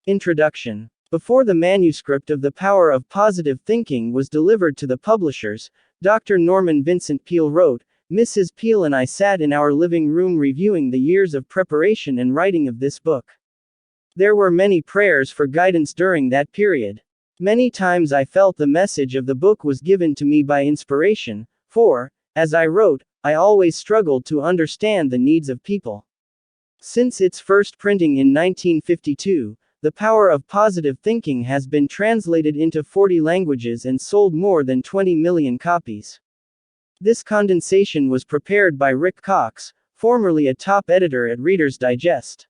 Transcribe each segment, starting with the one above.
Introduction. Before the manuscript of The Power of Positive Thinking was delivered to the publishers, Dr. Norman Vincent Peale wrote, "Mrs. Peale and I sat in our living room reviewing the years of preparation and writing of this book. There were many prayers for guidance during that period. Many times I felt the message of the book was given to me by inspiration, for, as I wrote, I always struggled to understand the needs of people." Since its first printing in 1952, The Power of Positive Thinking has been translated into 40 languages and sold more than 20 million copies. This condensation was prepared by Rick Cox, formerly a top editor at Reader's Digest.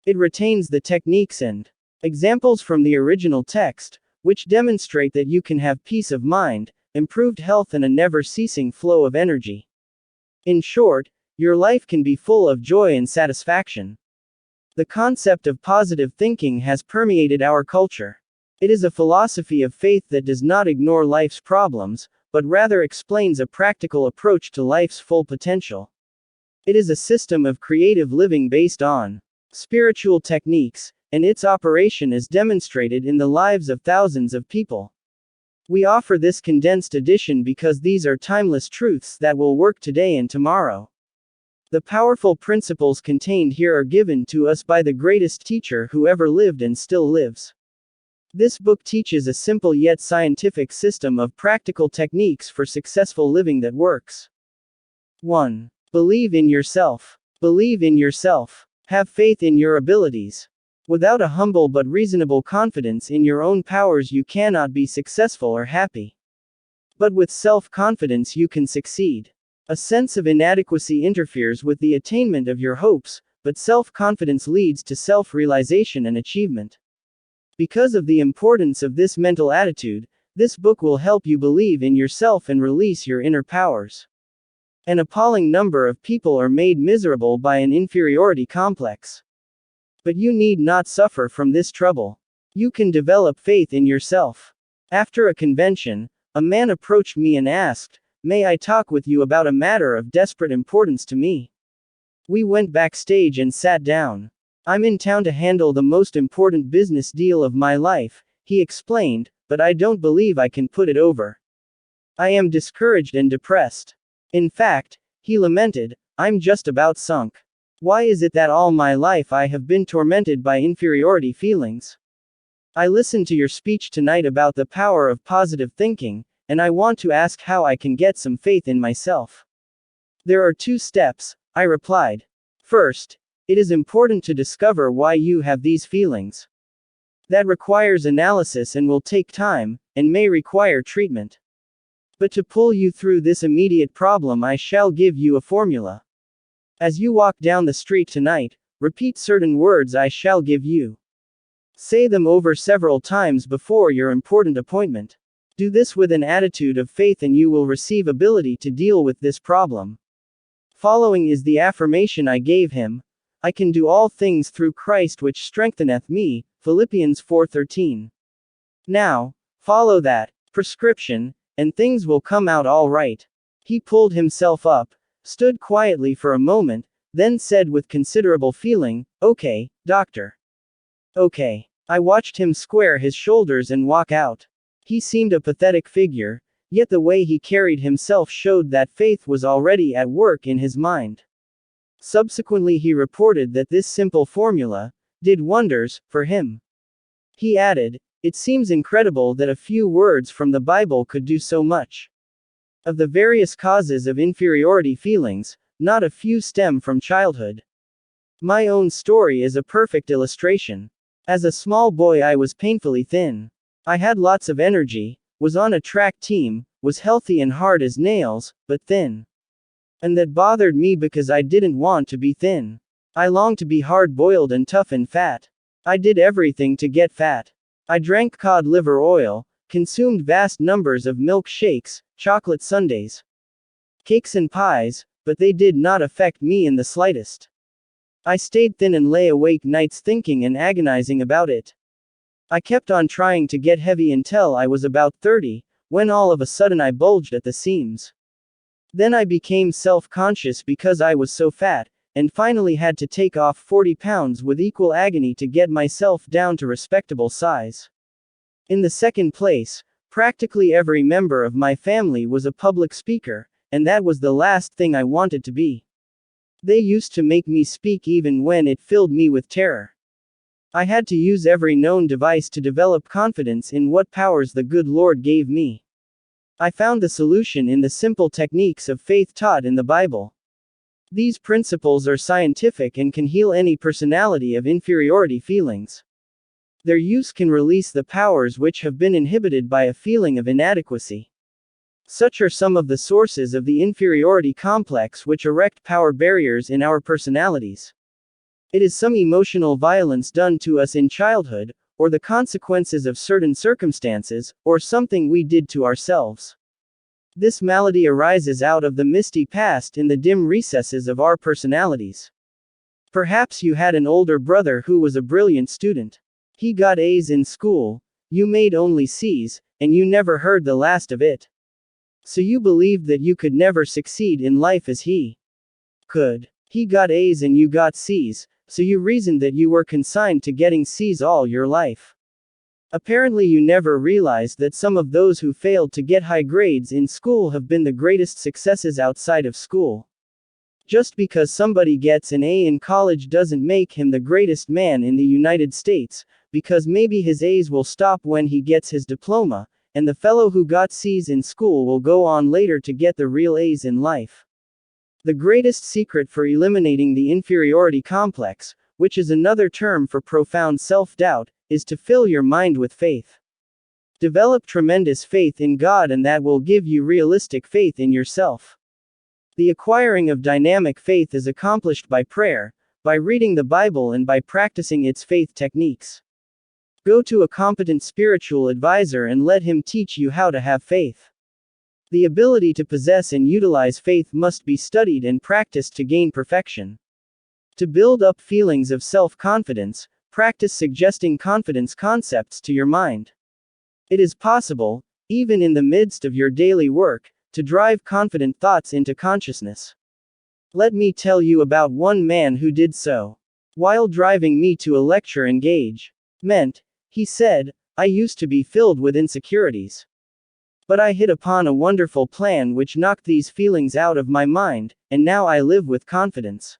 It retains the techniques and examples from the original text, which demonstrate that you can have peace of mind, improved health, and a never-ceasing flow of energy. In short, your life can be full of joy and satisfaction. The concept of positive thinking has permeated our culture. It is a philosophy of faith that does not ignore life's problems, but rather explains a practical approach to life's full potential. It is a system of creative living based on spiritual techniques, and its operation is demonstrated in the lives of thousands of people. We offer this condensed edition because these are timeless truths that will work today and tomorrow. The powerful principles contained here are given to us by the greatest teacher who ever lived and still lives. This book teaches a simple yet scientific system of practical techniques for successful living that works. 1. Believe in yourself. Believe in yourself. Have faith in your abilities. Without a humble but reasonable confidence in your own powers, you cannot be successful or happy. But with self-confidence, you can succeed. A sense of inadequacy interferes with the attainment of your hopes, but self-confidence leads to self-realization and achievement. Because of the importance of this mental attitude, this book will help you believe in yourself and release your inner powers. An appalling number of people are made miserable by an inferiority complex. But you need not suffer from this trouble. You can develop faith in yourself. After a convention, a man approached me and asked, "May I talk with you about a matter of desperate importance to me?" We went backstage and sat down. "I'm in town to handle the most important business deal of my life," he explained, "but I don't believe I can put it over. I am discouraged and depressed. In fact," he lamented, "I'm just about sunk. Why is it that all my life I have been tormented by inferiority feelings? I listened to your speech tonight about the power of positive thinking, and I want to ask how I can get some faith in myself." "There are 2 steps," I replied. "First, it is important to discover why you have these feelings. That requires analysis and will take time, and may require treatment. But to pull you through this immediate problem, I shall give you a formula. As you walk down the street tonight, repeat certain words I shall give you. Say them over several times before your important appointment. Do this with an attitude of faith and you will receive ability to deal with this problem." Following is the affirmation I gave him: "I can do all things through Christ which strengtheneth me," Philippians 4:13. Now, follow that prescription, and things will come out all right. He pulled himself up, stood quietly for a moment, then said with considerable feeling, "Okay, doctor. Okay." I watched him square his shoulders and walk out. He seemed a pathetic figure, yet the way he carried himself showed that faith was already at work in his mind. Subsequently, he reported that this simple formula did wonders for him. He added, "It seems incredible that a few words from the Bible could do so much. Of the various causes of inferiority feelings, not a few stem from childhood. My own story is a perfect illustration. As a small boy, I was painfully thin. I had lots of energy, was on a track team, was healthy and hard as nails, but thin. And that bothered me because I didn't want to be thin. I longed to be hard-boiled and tough and fat. I did everything to get fat. I drank cod liver oil, consumed vast numbers of milkshakes, chocolate sundaes, cakes and pies, but they did not affect me in the slightest. I stayed thin and lay awake nights thinking and agonizing about it. I kept on trying to get heavy until I was about 30, when all of a sudden I bulged at the seams. Then I became self-conscious because I was so fat, and finally had to take off 40 pounds with equal agony to get myself down to respectable size. In the second place, practically every member of my family was a public speaker, and that was the last thing I wanted to be. They used to make me speak even when it filled me with terror. I had to use every known device to develop confidence in what powers the good Lord gave me. I found the solution in the simple techniques of faith taught in the Bible. These principles are scientific and can heal any personality of inferiority feelings. Their use can release the powers which have been inhibited by a feeling of inadequacy. Such are some of the sources of the inferiority complex which erect power barriers in our personalities. It is some emotional violence done to us in childhood, or the consequences of certain circumstances, or something we did to ourselves. This malady arises out of the misty past in the dim recesses of our personalities. Perhaps you had an older brother who was a brilliant student. He got A's in school, you made only C's, and you never heard the last of it. So you believed that you could never succeed in life as he could. He got A's and you got C's, so you reasoned that you were consigned to getting C's all your life. Apparently you never realized that some of those who failed to get high grades in school have been the greatest successes outside of school. Just because somebody gets an A in college doesn't make him the greatest man in the United States, because maybe his A's will stop when he gets his diploma, and the fellow who got C's in school will go on later to get the real A's in life. The greatest secret for eliminating the inferiority complex, which is another term for profound self-doubt, is to fill your mind with faith. Develop tremendous faith in God, and that will give you realistic faith in yourself. The acquiring of dynamic faith is accomplished by prayer, by reading the Bible, and by practicing its faith techniques. Go to a competent spiritual advisor and let him teach you how to have faith. The ability to possess and utilize faith must be studied and practiced to gain perfection. To build up feelings of self-confidence, practice suggesting confidence concepts to your mind. It is possible, even in the midst of your daily work, to drive confident thoughts into consciousness. Let me tell you about one man who did so. While driving me to a lecture engagement, he said, "I used to be filled with insecurities. But I hit upon a wonderful plan which knocked these feelings out of my mind, and now I live with confidence."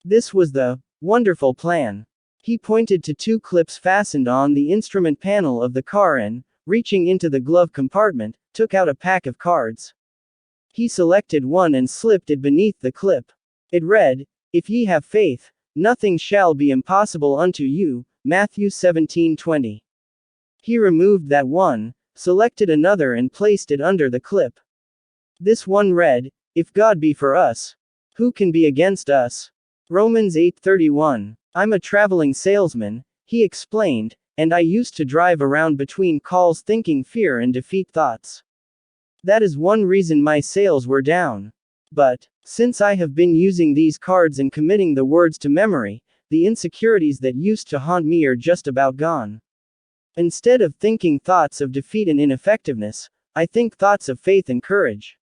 This was the wonderful plan. He pointed to two clips fastened on the instrument panel of the car and, reaching into the glove compartment, took out a pack of cards. He selected one and slipped it beneath the clip. It read, "If ye have faith, nothing shall be impossible unto you." Matthew 17:20. He removed that one, selected another and placed it under the clip. This one read, "If God be for us, who can be against us?" Romans 8:31. "I'm a traveling salesman," he explained, "and I used to drive around between calls thinking fear and defeat thoughts. That is one reason my sales were down. But, since I have been using these cards and committing the words to memory, the insecurities that used to haunt me are just about gone. Instead of thinking thoughts of defeat and ineffectiveness, I think thoughts of faith and courage.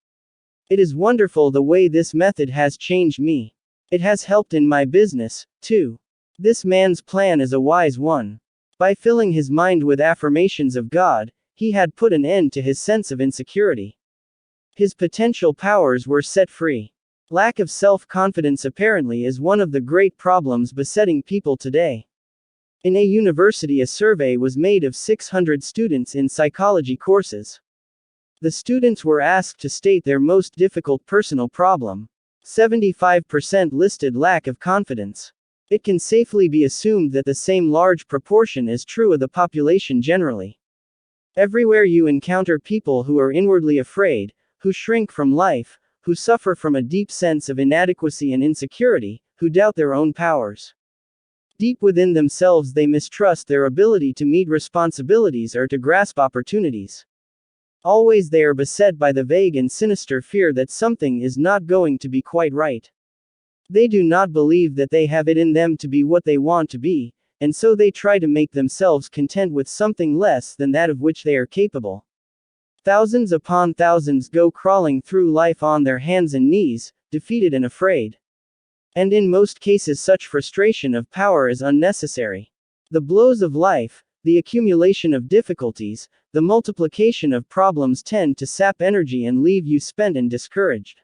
It is wonderful the way this method has changed me. It has helped in my business, too." This man's plan is a wise one. By filling his mind with affirmations of God, he had put an end to his sense of insecurity. His potential powers were set free. Lack of self-confidence apparently is one of the great problems besetting people today. In a university, a survey was made of 600 students in psychology courses. The students were asked to state their most difficult personal problem. 75% listed lack of confidence. It can safely be assumed that the same large proportion is true of the population generally. Everywhere you encounter people who are inwardly afraid, who shrink from life, who suffer from a deep sense of inadequacy and insecurity, who doubt their own powers. Deep within themselves they mistrust their ability to meet responsibilities or to grasp opportunities. Always they are beset by the vague and sinister fear that something is not going to be quite right. They do not believe that they have it in them to be what they want to be, and so they try to make themselves content with something less than that of which they are capable. Thousands upon thousands go crawling through life on their hands and knees, defeated and afraid. And in most cases, such frustration of power is unnecessary. The blows of life, the accumulation of difficulties, the multiplication of problems tend to sap energy and leave you spent and discouraged.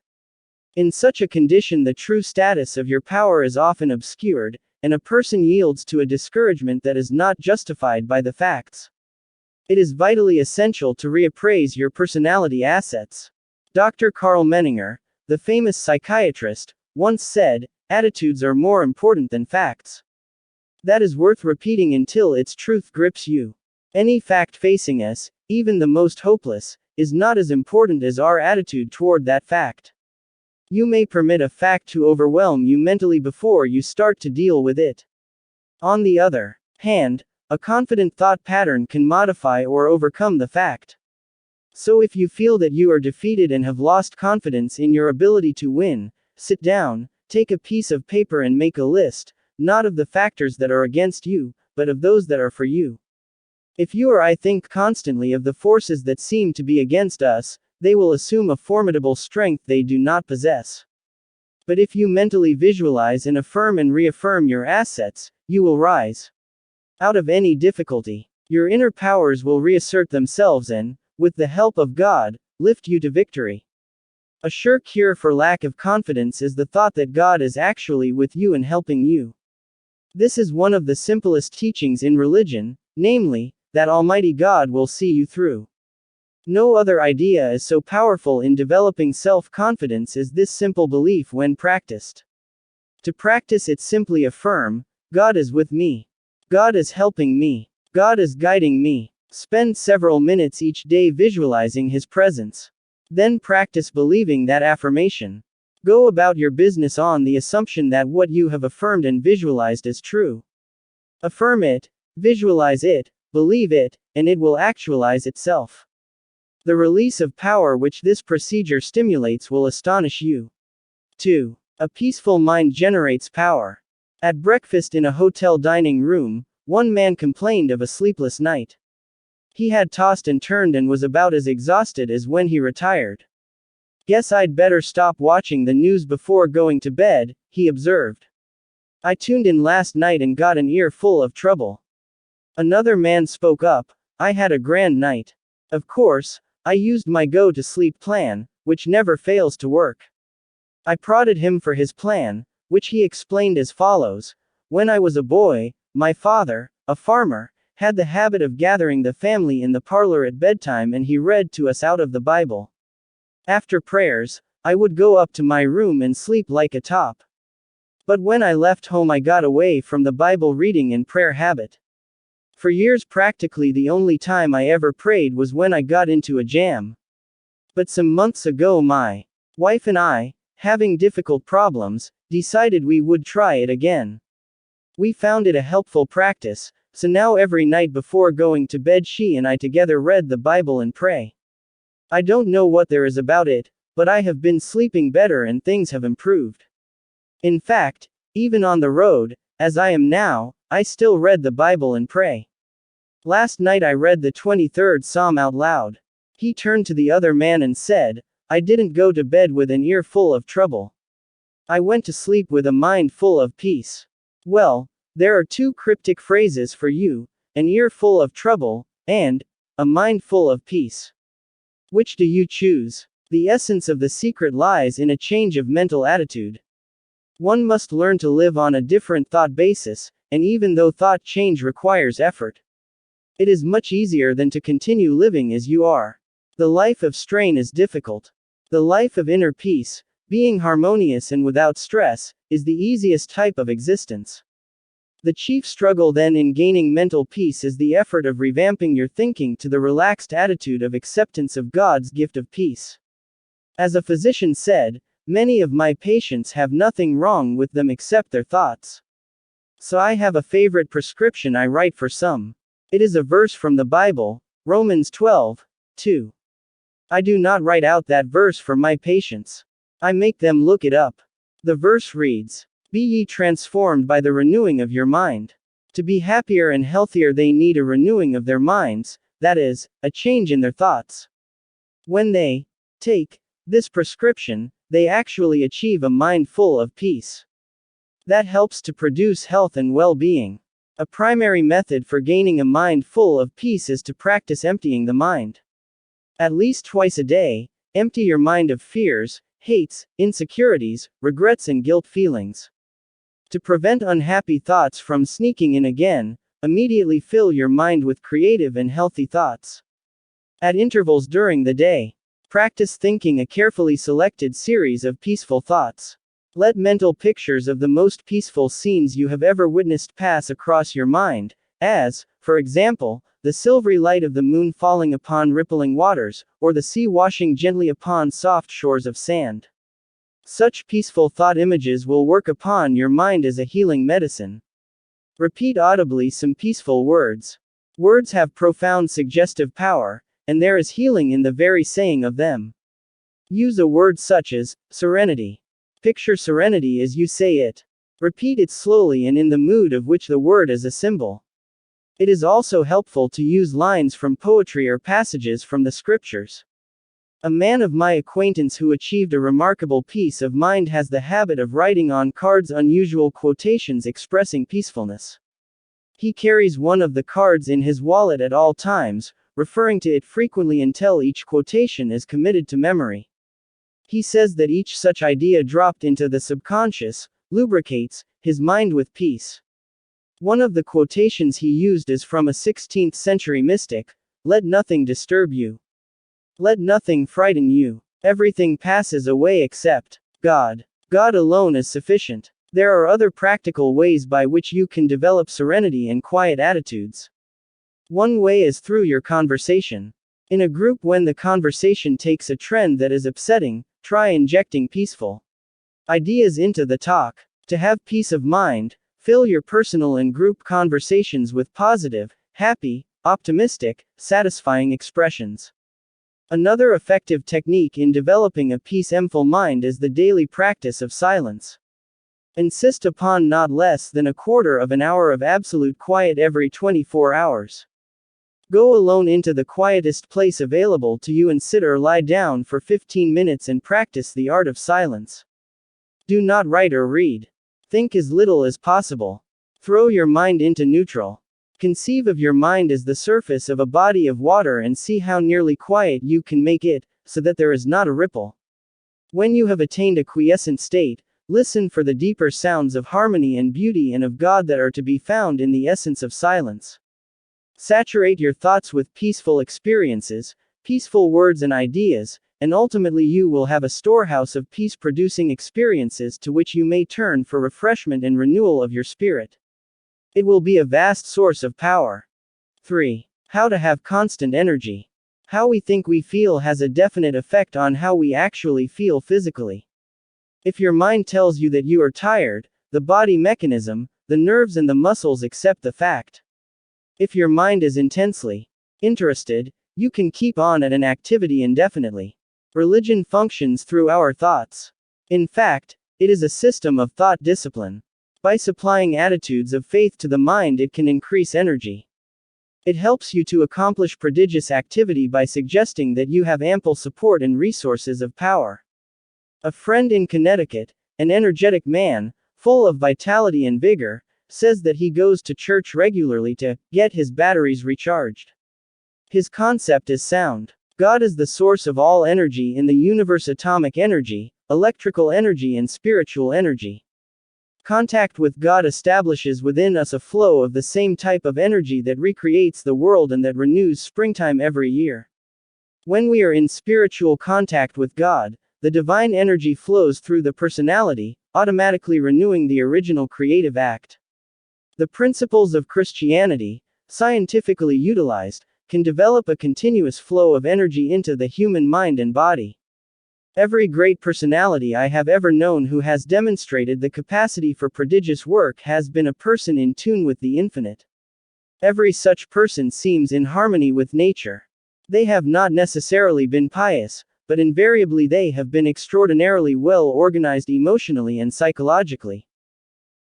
In such a condition, the true status of your power is often obscured, and a person yields to a discouragement that is not justified by the facts. It is vitally essential to reappraise your personality assets. Dr. Karl Menninger, the famous psychiatrist, once said, "Attitudes are more important than facts." That is worth repeating until its truth grips you. Any fact facing us, even the most hopeless, is not as important as our attitude toward that fact. You may permit a fact to overwhelm you mentally before you start to deal with it. On the other hand, a confident thought pattern can modify or overcome the fact. So if you feel that you are defeated and have lost confidence in your ability to win, sit down, take a piece of paper and make a list, not of the factors that are against you, but of those that are for you. If you or I think constantly of the forces that seem to be against us, they will assume a formidable strength they do not possess. But if you mentally visualize and affirm and reaffirm your assets, you will rise out of any difficulty. Your inner powers will reassert themselves and, with the help of God, lift you to victory. A sure cure for lack of confidence is the thought that God is actually with you and helping you. This is one of the simplest teachings in religion, namely, that Almighty God will see you through. No other idea is so powerful in developing self-confidence as this simple belief when practiced. To practice it, simply affirm, God is with me. God is helping me. God is guiding me. Spend several minutes each day visualizing His presence. Then practice believing that affirmation. Go about your business on the assumption that what you have affirmed and visualized is true. Affirm it, visualize it, believe it, and it will actualize itself. The release of power which this procedure stimulates will astonish you. 2. A peaceful mind generates power. At breakfast in a hotel dining room, one man complained of a sleepless night. He had tossed and turned and was about as exhausted as when he retired. "Guess I'd better stop watching the news before going to bed," he observed. "I tuned in last night and got an ear full of trouble." Another man spoke up, "I had a grand night. Of course, I used my go-to-sleep plan, which never fails to work." I prodded him for his plan, which he explained as follows: "When I was a boy, my father, a farmer, had the habit of gathering the family in the parlor at bedtime and he read to us out of the Bible. After prayers, I would go up to my room and sleep like a top. But when I left home, I got away from the Bible reading and prayer habit. For years, practically the only time I ever prayed was when I got into a jam. But some months ago, my wife and I, having difficult problems, decided we would try it again. We found it a helpful practice, so now every night before going to bed she and I together read the Bible and pray. I don't know what there is about it, but I have been sleeping better and things have improved. In fact, even on the road, as I am now, I still read the Bible and pray. Last night I read the 23rd Psalm out loud." He turned to the other man and said, "I didn't go to bed with an ear full of trouble. I went to sleep with a mind full of peace." Well, there are two cryptic phrases for you: an ear full of trouble, and a mind full of peace. Which do you choose? The essence of the secret lies in a change of mental attitude. One must learn to live on a different thought basis, and even though thought change requires effort, it is much easier than to continue living as you are. The life of strain is difficult. The life of inner peace, being harmonious and without stress, is the easiest type of existence. The chief struggle then in gaining mental peace is the effort of revamping your thinking to the relaxed attitude of acceptance of God's gift of peace. As a physician said, "Many of my patients have nothing wrong with them except their thoughts. So I have a favorite prescription I write for some. It is a verse from the Bible, Romans 12:2. I do not write out that verse for my patients. I make them look it up. The verse reads, 'Be ye transformed by the renewing of your mind.' To be happier and healthier, they need a renewing of their minds, that is, a change in their thoughts. When they take this prescription, they actually achieve a mind full of peace. that helps to produce health and well-being. A primary method for gaining a mind full of peace is to practice emptying the mind. At least twice a day, empty your mind of fears, hates, insecurities, regrets, and guilt feelings. To prevent unhappy thoughts from sneaking in again, immediately fill your mind with creative and healthy thoughts. At intervals during the day, practice thinking a carefully selected series of peaceful thoughts. Let mental pictures of the most peaceful scenes you have ever witnessed pass across your mind, as, for example, the silvery light of the moon falling upon rippling waters, or the sea washing gently upon soft shores of sand. Such peaceful thought images will work upon your mind as a healing medicine. Repeat audibly some peaceful words. Words have profound suggestive power, and there is healing in the very saying of them. Use a word such as serenity. Picture serenity as you say it. Repeat it slowly and in the mood of which the word is a symbol. It is also helpful to use lines from poetry or passages from the scriptures. A man of my acquaintance who achieved a remarkable peace of mind has the habit of writing on cards unusual quotations expressing peacefulness. He carries one of the cards in his wallet at all times, referring to it frequently until each quotation is committed to memory. He says that each such idea dropped into the subconscious lubricates his mind with peace. One of the quotations he used is from a 16th century mystic: "Let nothing disturb you. Let nothing frighten you. Everything passes away except God. God alone is sufficient." There are other practical ways by which you can develop serenity and quiet attitudes. One way is through your conversation. In a group, when the conversation takes a trend that is upsetting, try injecting peaceful ideas into the talk. To have peace of mind, fill your personal and group conversations with positive, happy, optimistic, satisfying expressions. Another effective technique in developing a peaceful mind is the daily practice of silence. Insist upon not less than a quarter of an hour of absolute quiet every 24 hours. Go alone into the quietest place available to you and sit or lie down for 15 minutes and practice the art of silence. Do not write or read. Think as little as possible. Throw your mind into neutral. Conceive of your mind as the surface of a body of water and see how nearly quiet you can make it, so that there is not a ripple. When you have attained a quiescent state, listen for the deeper sounds of harmony and beauty and of God that are to be found in the essence of silence. Saturate your thoughts with peaceful experiences, peaceful words and ideas, and ultimately you will have a storehouse of peace-producing experiences to which you may turn for refreshment and renewal of your spirit. It will be a vast source of power. 3. How to have constant energy. How we think we feel has a definite effect on how we actually feel physically. If your mind tells you that you are tired, the body mechanism, the nerves and the muscles accept the fact. If your mind is intensely interested, you can keep on at an activity indefinitely. Religion functions through our thoughts. In fact, it is a system of thought discipline. By supplying attitudes of faith to the mind, it can increase energy. It helps you to accomplish prodigious activity by suggesting that you have ample support and resources of power. A friend in Connecticut, an energetic man, full of vitality and vigor, says that he goes to church regularly to get his batteries recharged. His concept is sound. God is the source of all energy in the universe: atomic energy, electrical energy, and spiritual energy. Contact with God establishes within us a flow of the same type of energy that recreates the world and that renews springtime every year. When we are in spiritual contact with God, the divine energy flows through the personality, automatically renewing the original creative act. The principles of Christianity, scientifically utilized, can develop a continuous flow of energy into the human mind and body. Every great personality I have ever known who has demonstrated the capacity for prodigious work has been a person in tune with the infinite. Every such person seems in harmony with nature. They have not necessarily been pious, but invariably they have been extraordinarily well organized emotionally and psychologically.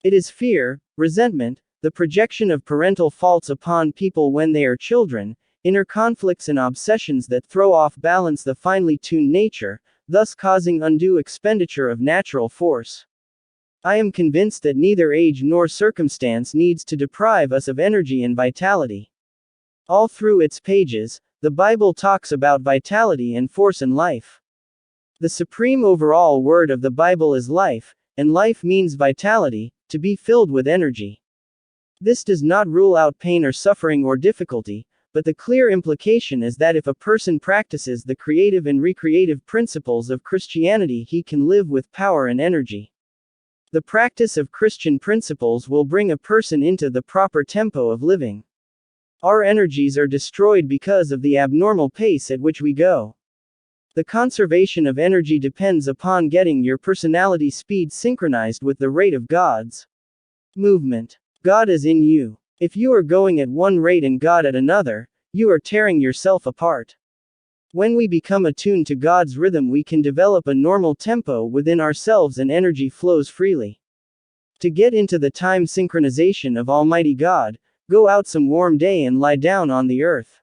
It is fear, resentment, the projection of parental faults upon people when they are children, inner conflicts and obsessions that throw off balance the finely tuned nature, thus causing undue expenditure of natural force. I am convinced that neither age nor circumstance needs to deprive us of energy and vitality. All through its pages, the Bible talks about vitality and force in life. The supreme overall word of the Bible is life, and life means vitality, to be filled with energy. This does not rule out pain or suffering or difficulty, but the clear implication is that if a person practices the creative and recreative principles of Christianity, he can live with power and energy. The practice of Christian principles will bring a person into the proper tempo of living. Our energies are destroyed because of the abnormal pace at which we go. The conservation of energy depends upon getting your personality speed synchronized with the rate of God's movement. God is in you. If you are going at one rate and God at another, you are tearing yourself apart. When we become attuned to God's rhythm, we can develop a normal tempo within ourselves and energy flows freely. To get into the time synchronization of Almighty God, go out some warm day and lie down on the earth.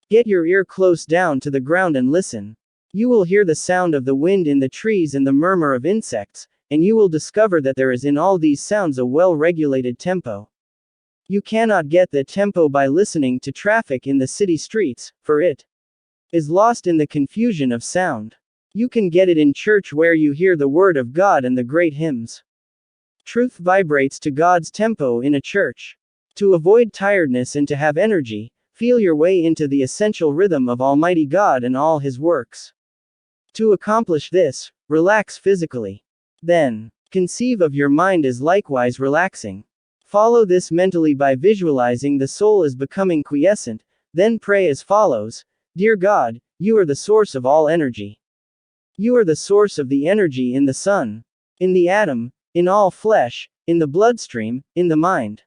Get your ear close down to the ground and listen. You will hear the sound of the wind in the trees and the murmur of insects, and you will discover that there is in all these sounds a well-regulated tempo. You cannot get the tempo by listening to traffic in the city streets, for it is lost in the confusion of sound. You can get it in church where you hear the word of God and the great hymns. Truth vibrates to God's tempo in a church. To avoid tiredness and to have energy, feel your way into the essential rhythm of Almighty God and all His works. To accomplish this, relax physically. Then, conceive of your mind as likewise relaxing. Follow this mentally by visualizing the soul as becoming quiescent, then pray as follows: Dear God, you are the source of all energy. You are the source of the energy in the sun, in the atom, in all flesh, in the bloodstream, in the mind.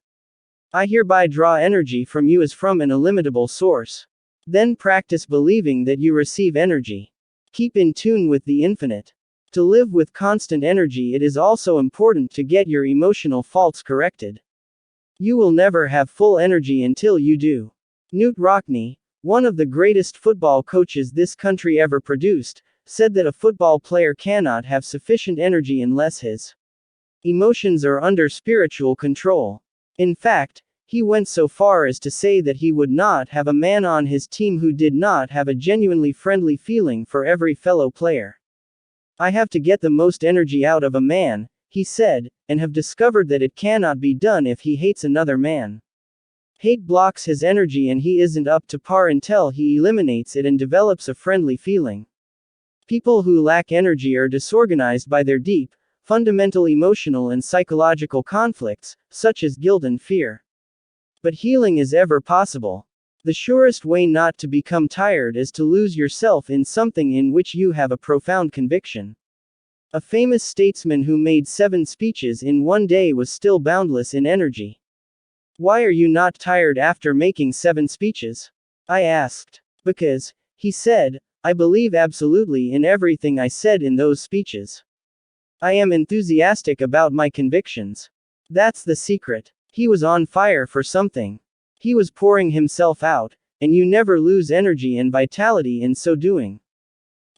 I hereby draw energy from you as from an illimitable source. Then practice believing that you receive energy. Keep in tune with the infinite. To live with constant energy, it is also important to get your emotional faults corrected. You will never have full energy until you do. Knute Rockne, one of the greatest football coaches this country ever produced, said that a football player cannot have sufficient energy unless his emotions are under spiritual control. In fact, he went so far as to say that he would not have a man on his team who did not have a genuinely friendly feeling for every fellow player. I have to get the most energy out of a man, he said, and have discovered that it cannot be done if he hates another man. Hate blocks his energy and he isn't up to par until he eliminates it and develops a friendly feeling. People who lack energy are disorganized by their deep, fundamental emotional and psychological conflicts, such as guilt and fear. But healing is ever possible. The surest way not to become tired is to lose yourself in something in which you have a profound conviction. A famous statesman who made 7 speeches in one day was still boundless in energy. Why are you not tired after making 7 speeches? I asked. Because, he said, I believe absolutely in everything I said in those speeches. I am enthusiastic about my convictions. That's the secret. He was on fire for something. He was pouring himself out, and you never lose energy and vitality in so doing.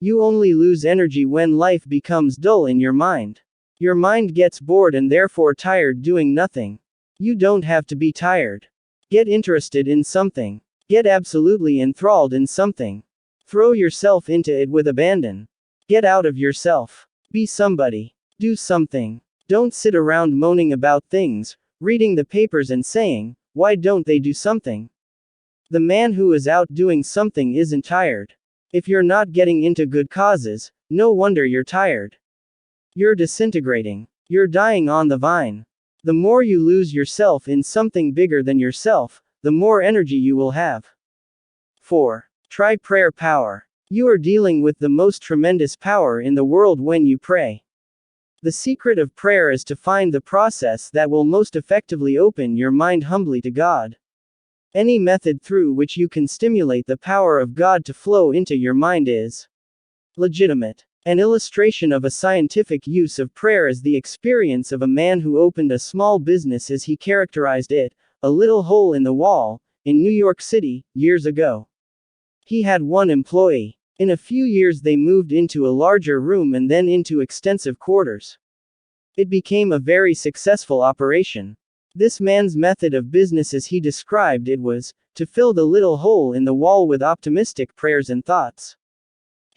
You only lose energy when life becomes dull in your mind. Your mind gets bored and therefore tired doing nothing. You don't have to be tired. Get interested in something. Get absolutely enthralled in something. Throw yourself into it with abandon. Get out of yourself. Be somebody. Do something. Don't sit around moaning about things, reading the papers and saying, why don't they do something? The man who is out doing something isn't tired. If you're not getting into good causes, no wonder you're tired. You're disintegrating. You're dying on the vine. The more you lose yourself in something bigger than yourself, the more energy you will have. 4. Try prayer power. You are dealing with the most tremendous power in the world when you pray. The secret of prayer is to find the process that will most effectively open your mind humbly to God. Any method through which you can stimulate the power of God to flow into your mind is legitimate. An illustration of a scientific use of prayer is the experience of a man who opened a small business, as he characterized it, a little hole in the wall, in New York City, years ago. He had 1 employee. In a few years they moved into a larger room and then into extensive quarters. It became a very successful operation. This man's method of business, as he described it, was to fill the little hole in the wall with optimistic prayers and thoughts.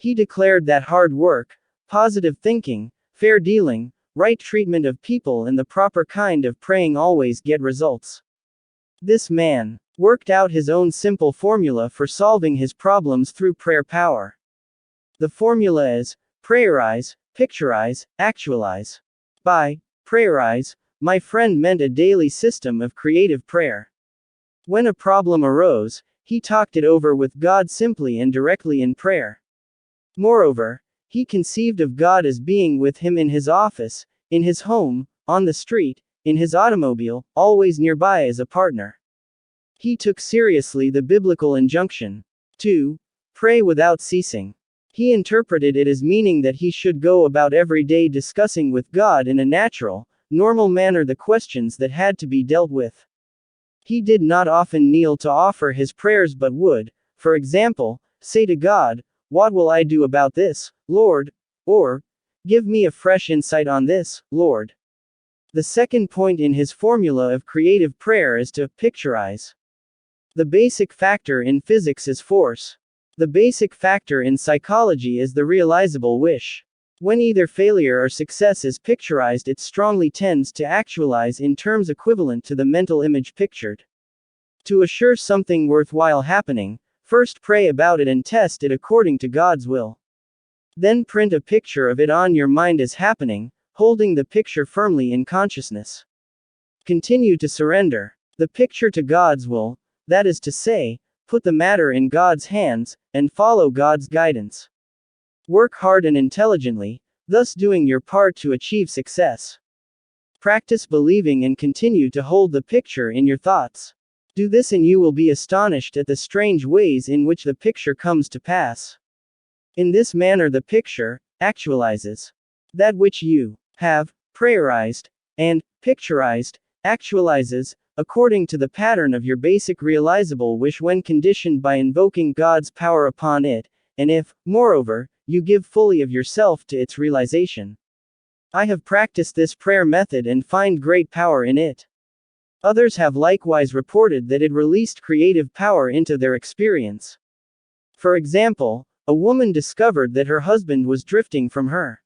He declared that hard work, positive thinking, fair dealing, right treatment of people, and the proper kind of praying always get results. This man worked out his own simple formula for solving his problems through prayer power. The formula is prayerize, picturize, actualize. By prayerize, my friend meant a daily system of creative prayer. When a problem arose, he talked it over with God simply and directly in prayer. Moreover, he conceived of God as being with him in his office, in his home, on the street, in his automobile, always nearby as a partner. He took seriously the biblical injunction to pray without ceasing. He interpreted it as meaning that he should go about every day discussing with God in a natural, normal manner the questions that had to be dealt with. He did not often kneel to offer his prayers, but would, for example, say to God, "What will I do about this, Lord?" or, "Give me a fresh insight on this, Lord." The second point in his formula of creative prayer is to picturize. The basic factor in physics is force. The basic factor in psychology is the realizable wish. When either failure or success is picturized, it strongly tends to actualize in terms equivalent to the mental image pictured. To assure something worthwhile happening, first pray about it and test it according to God's will. Then print a picture of it on your mind as happening, holding the picture firmly in consciousness. Continue to surrender the picture to God's will, that is to say, put the matter in God's hands, and follow God's guidance. Work hard and intelligently, thus doing your part to achieve success. Practice believing and continue to hold the picture in your thoughts. Do this and you will be astonished at the strange ways in which the picture comes to pass. In this manner the picture actualizes. That which you have prayerized and picturized actualizes, according to the pattern of your basic realizable wish when conditioned by invoking God's power upon it, and if, moreover, you give fully of yourself to its realization. I have practiced this prayer method and find great power in it. Others have likewise reported that it released creative power into their experience. For example, a woman discovered that her husband was drifting from her.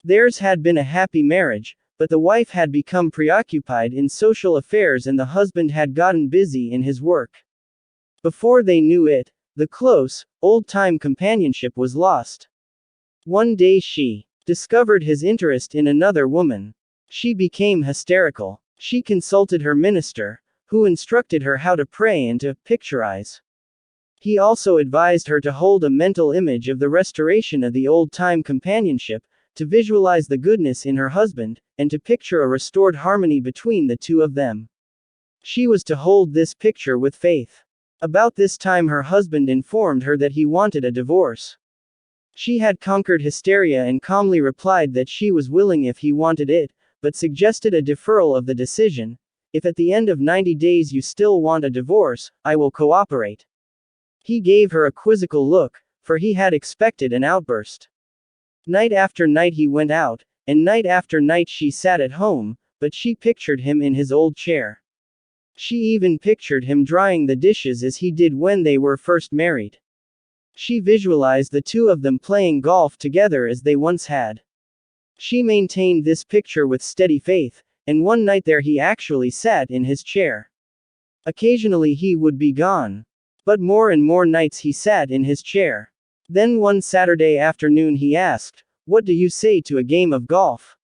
Theirs had been a happy marriage, but the wife had become preoccupied in social affairs and the husband had gotten busy in his work. Before they knew it, the close, old-time companionship was lost. One day she discovered his interest in another woman. She became hysterical. She consulted her minister, who instructed her how to pray and to picturize. He also advised her to hold a mental image of the restoration of the old-time companionship, to visualize the goodness in her husband, and to picture a restored harmony between the two of them. She was to hold this picture with faith. About this time her husband informed her that he wanted a divorce. She had conquered hysteria and calmly replied that she was willing if he wanted it, but suggested a deferral of the decision. If at the end of 90 days you still want a divorce, I will cooperate. He gave her a quizzical look, for he had expected an outburst. Night after night he went out, and night after night she sat at home, but she pictured him in his old chair. She even pictured him drying the dishes as he did when they were first married. She visualized the two of them playing golf together as they once had. She maintained this picture with steady faith, and one night there he actually sat in his chair. Occasionally he would be gone. But more and more nights he sat in his chair. Then one Saturday afternoon he asked, "What do you say to a game of golf?"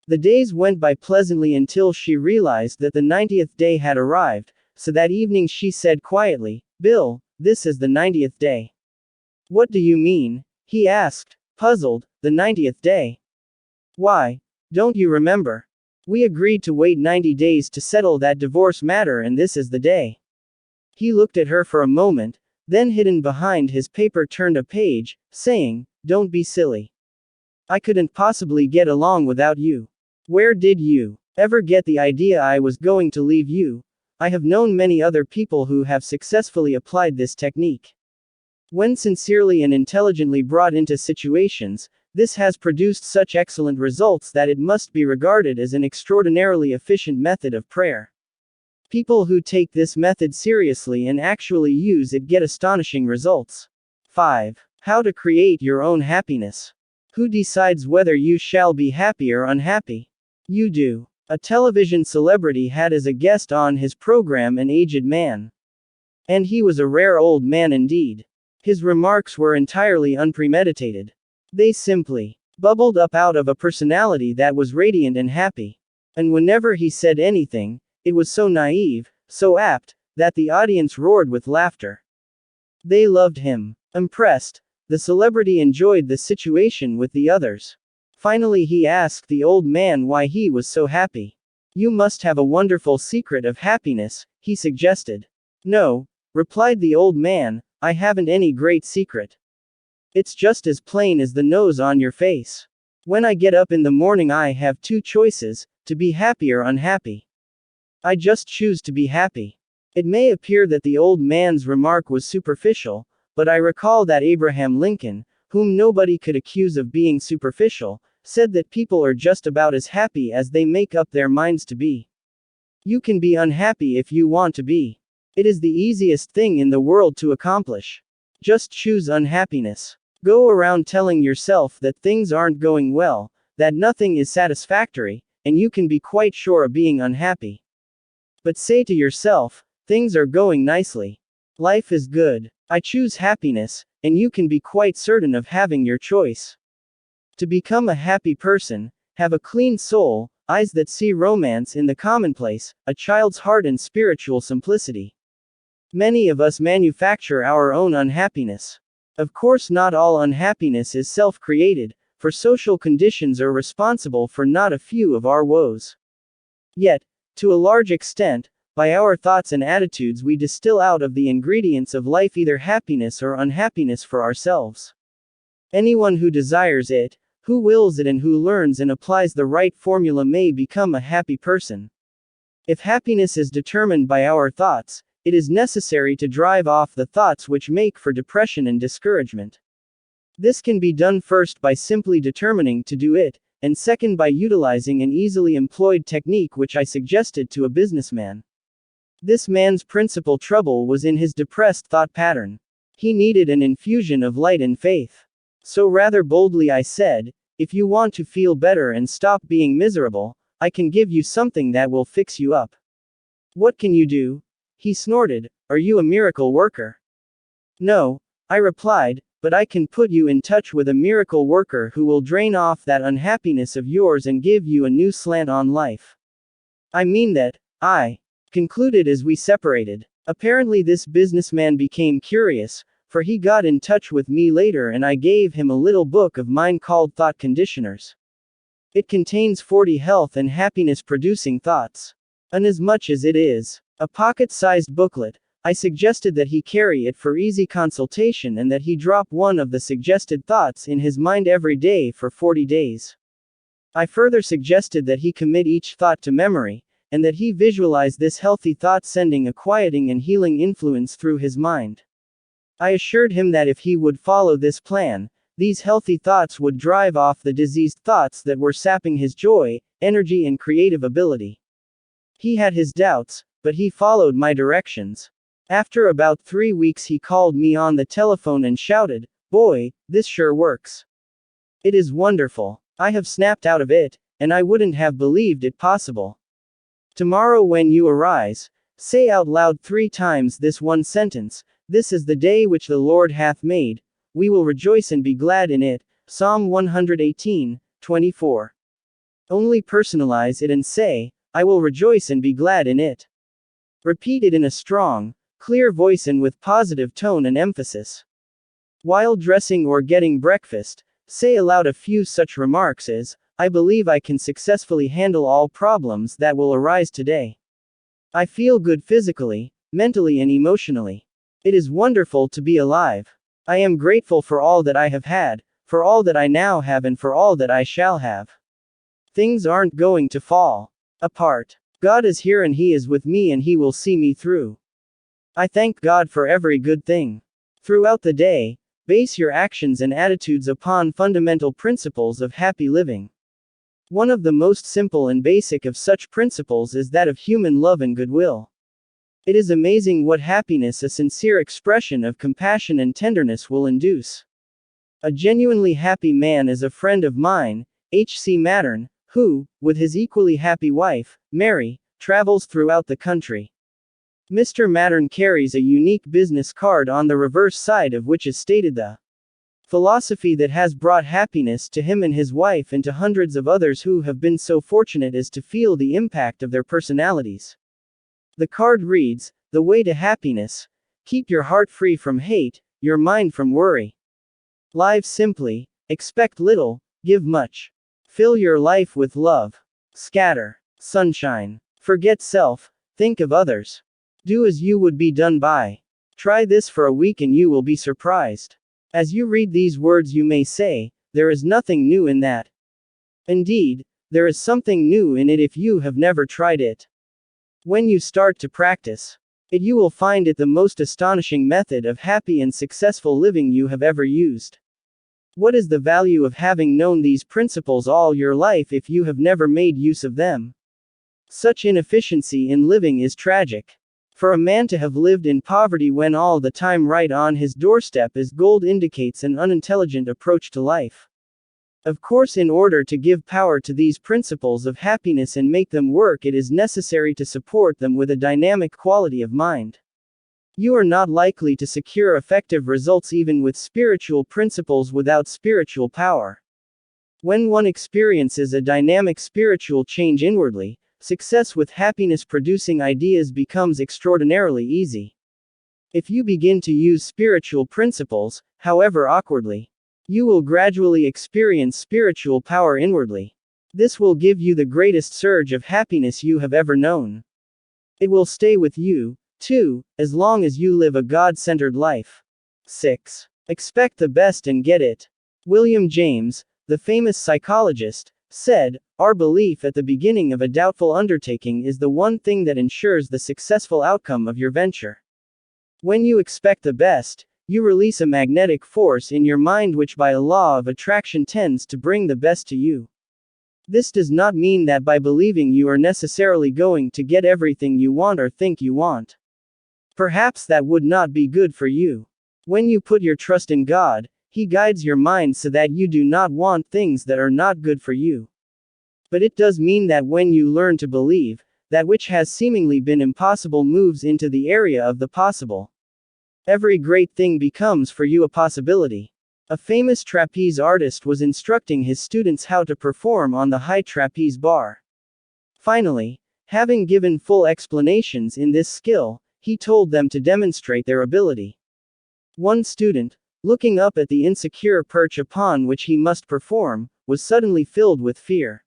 The days went by pleasantly until she realized that the 90th day had arrived, so that evening she said quietly, "Bill, this is the 90th day." "What do you mean?" he asked, puzzled. "The 90th day? Why, don't you remember? We agreed to wait 90 days to settle that divorce matter and this is the day." He looked at her for a moment, then hidden behind his paper turned a page, saying, "Don't be silly. I couldn't possibly get along without you. Where did you ever get the idea I was going to leave you? I have known many other people who have successfully applied this technique. When sincerely and intelligently brought into situations, This has produced such excellent results that it must be regarded as an extraordinarily efficient method of prayer. People who take this method seriously and actually use it get astonishing results. 5. How to create your own happiness. Who decides whether you shall be happy or unhappy? You do. A television celebrity had as a guest on his program an aged man. And he was a rare old man indeed. His remarks were entirely unpremeditated. They simply bubbled up out of a personality that was radiant and happy. And whenever he said anything, it was so naive, so apt, that the audience roared with laughter. They loved him. Impressed, the celebrity enjoyed the situation with the others. Finally, he asked the old man why he was so happy. You must have a wonderful secret of happiness, he suggested. No, replied the old man, I haven't any great secret. It's just as plain as the nose on your face. When I get up in the morning, I have two choices, to be happy or unhappy. I just choose to be happy. It may appear that the old man's remark was superficial, but I recall that Abraham Lincoln, whom nobody could accuse of being superficial, said that people are just about as happy as they make up their minds to be. You can be unhappy if you want to be. It is the easiest thing in the world to accomplish. Just choose unhappiness. Go around telling yourself that things aren't going well, that nothing is satisfactory, and you can be quite sure of being unhappy. But say to yourself, things are going nicely. Life is good. I choose happiness, and you can be quite certain of having your choice. To become a happy person, have a clean soul, eyes that see romance in the commonplace, a child's heart and spiritual simplicity. Many of us manufacture our own unhappiness. Of course, not all unhappiness is self-created, for social conditions are responsible for not a few of our woes. Yet, to a large extent, by our thoughts and attitudes we distill out of the ingredients of life either happiness or unhappiness for ourselves. Anyone who desires it, who wills it and who learns and applies the right formula may become a happy person. If happiness is determined by our thoughts, it is necessary to drive off the thoughts which make for depression and discouragement. This can be done first by simply determining to do it, and second by utilizing an easily employed technique which I suggested to a businessman. This man's principal trouble was in his depressed thought pattern. He needed an infusion of light and faith. So rather boldly I said, if you want to feel better and stop being miserable, I can give you something that will fix you up. What can you do? He snorted. Are you a miracle worker? No, I replied, but I can put you in touch with a miracle worker who will drain off that unhappiness of yours and give you a new slant on life. I mean that, I concluded as we separated. Apparently this businessman became curious, for he got in touch with me later and I gave him a little book of mine called Thought Conditioners. It contains 40 health and happiness producing thoughts. Inasmuch as it is a pocket-sized booklet, I suggested that he carry it for easy consultation and that he drop one of the suggested thoughts in his mind every day for 40 days. I further suggested that he commit each thought to memory, and that he visualize this healthy thought sending a quieting and healing influence through his mind. I assured him that if he would follow this plan, these healthy thoughts would drive off the diseased thoughts that were sapping his joy, energy and creative ability. He had his doubts, but he followed my directions. After about 3 weeks he called me on the telephone and shouted, "Boy, this sure works. It is wonderful. I have snapped out of it, and I wouldn't have believed it possible." Tomorrow when you arise, say out loud 3 times this one sentence, "This is the day which the Lord hath made, we will rejoice and be glad in it." Psalm 118:24. Only personalize it and say, "I will rejoice and be glad in it." Repeat it in a strong, clear voice and with positive tone and emphasis. While dressing or getting breakfast, say aloud a few such remarks as, "I believe I can successfully handle all problems that will arise today. I feel good physically, mentally and emotionally. It is wonderful to be alive. I am grateful for all that I have had, for all that I now have and for all that I shall have. Things aren't going to fall apart. God is here and He is with me and He will see me through. I thank God for every good thing." Throughout the day, Base your actions and attitudes upon fundamental principles of happy living. One of the most simple and basic of such principles is that of human love and goodwill. It is amazing what happiness a sincere expression of compassion and tenderness will induce. A genuinely happy man is a friend of mine, H.C. Mattern, who, with his equally happy wife, Mary, travels throughout the country. Mr. Mattern carries a unique business card on the reverse side of which is stated the philosophy that has brought happiness to him and his wife and to hundreds of others who have been so fortunate as to feel the impact of their personalities. The card reads, "The way to happiness. Keep your heart free from hate, your mind from worry. Live simply, expect little, give much. Fill your life with love. Scatter sunshine. Forget self, think of others. Do as you would be done by." Try this for a week and you will be surprised. As you read these words you may say, there is nothing new in that. Indeed, there is something new in it if you have never tried it. When you start to practice it, you will find it the most astonishing method of happy and successful living you have ever used. What is the value of having known these principles all your life if you have never made use of them? Such inefficiency in living is tragic. For a man to have lived in poverty when all the time right on his doorstep is gold indicates an unintelligent approach to life. Of course, in order to give power to these principles of happiness and make them work, it is necessary to support them with a dynamic quality of mind. You are not likely to secure effective results even with spiritual principles without spiritual power. When one experiences a dynamic spiritual change inwardly, success with happiness-producing ideas becomes extraordinarily easy. If you begin to use spiritual principles, however awkwardly, you will gradually experience spiritual power inwardly. This will give you the greatest surge of happiness you have ever known. It will stay with you, too, as long as you live a God-centered life. 6. Expect the best and get it. William James, the famous psychologist, said, "Our belief at the beginning of a doubtful undertaking is the one thing that ensures the successful outcome of your venture." When you expect the best, you release a magnetic force in your mind which by a law of attraction tends to bring the best to you. This does not mean that by believing you are necessarily going to get everything you want or think you want. Perhaps that would not be good for you. When you put your trust in God, He guides your mind so that you do not want things that are not good for you. But it does mean that when you learn to believe, that which has seemingly been impossible moves into the area of the possible. Every great thing becomes for you a possibility. A famous trapeze artist was instructing his students how to perform on the high trapeze bar. Finally, having given full explanations in this skill, he told them to demonstrate their ability. One student, looking up at the insecure perch upon which he must perform, was suddenly filled with fear.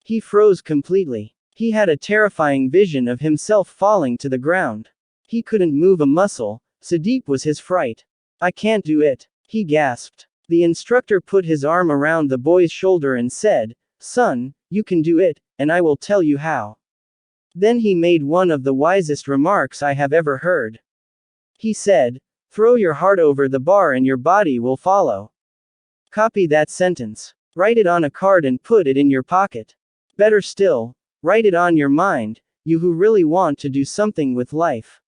He froze completely. He had a terrifying vision of himself falling to the ground. He couldn't move a muscle, so deep was his fright. "I can't do it," he gasped. The instructor put his arm around the boy's shoulder and said, "Son, you can do it, and I will tell you how." Then he made one of the wisest remarks I have ever heard. He said, "Throw your heart over the bar and your body will follow." Copy that sentence. Write it on a card and put it in your pocket. Better still, write it on your mind, you who really want to do something with life.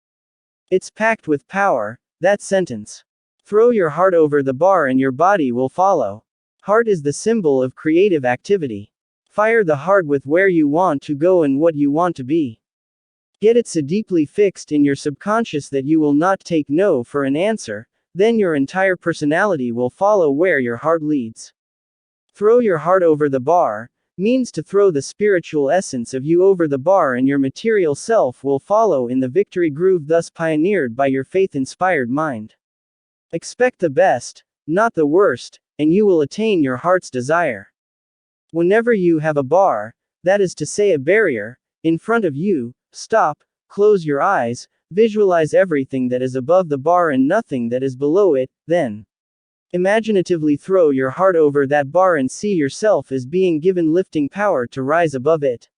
It's packed with power, that sentence. Throw your heart over the bar and your body will follow. Heart is the symbol of creative activity. Fire the heart with where you want to go and what you want to be. Get it so deeply fixed in your subconscious that you will not take no for an answer, then your entire personality will follow where your heart leads. Throw your heart over the bar means to throw the spiritual essence of you over the bar and your material self will follow in the victory groove thus pioneered by your faith-inspired mind. Expect the best, not the worst, and you will attain your heart's desire. Whenever you have a bar, that is to say a barrier, in front of you, stop, close your eyes, visualize everything that is above the bar and nothing that is below it, then imaginatively throw your heart over that bar and see yourself as being given lifting power to rise above it.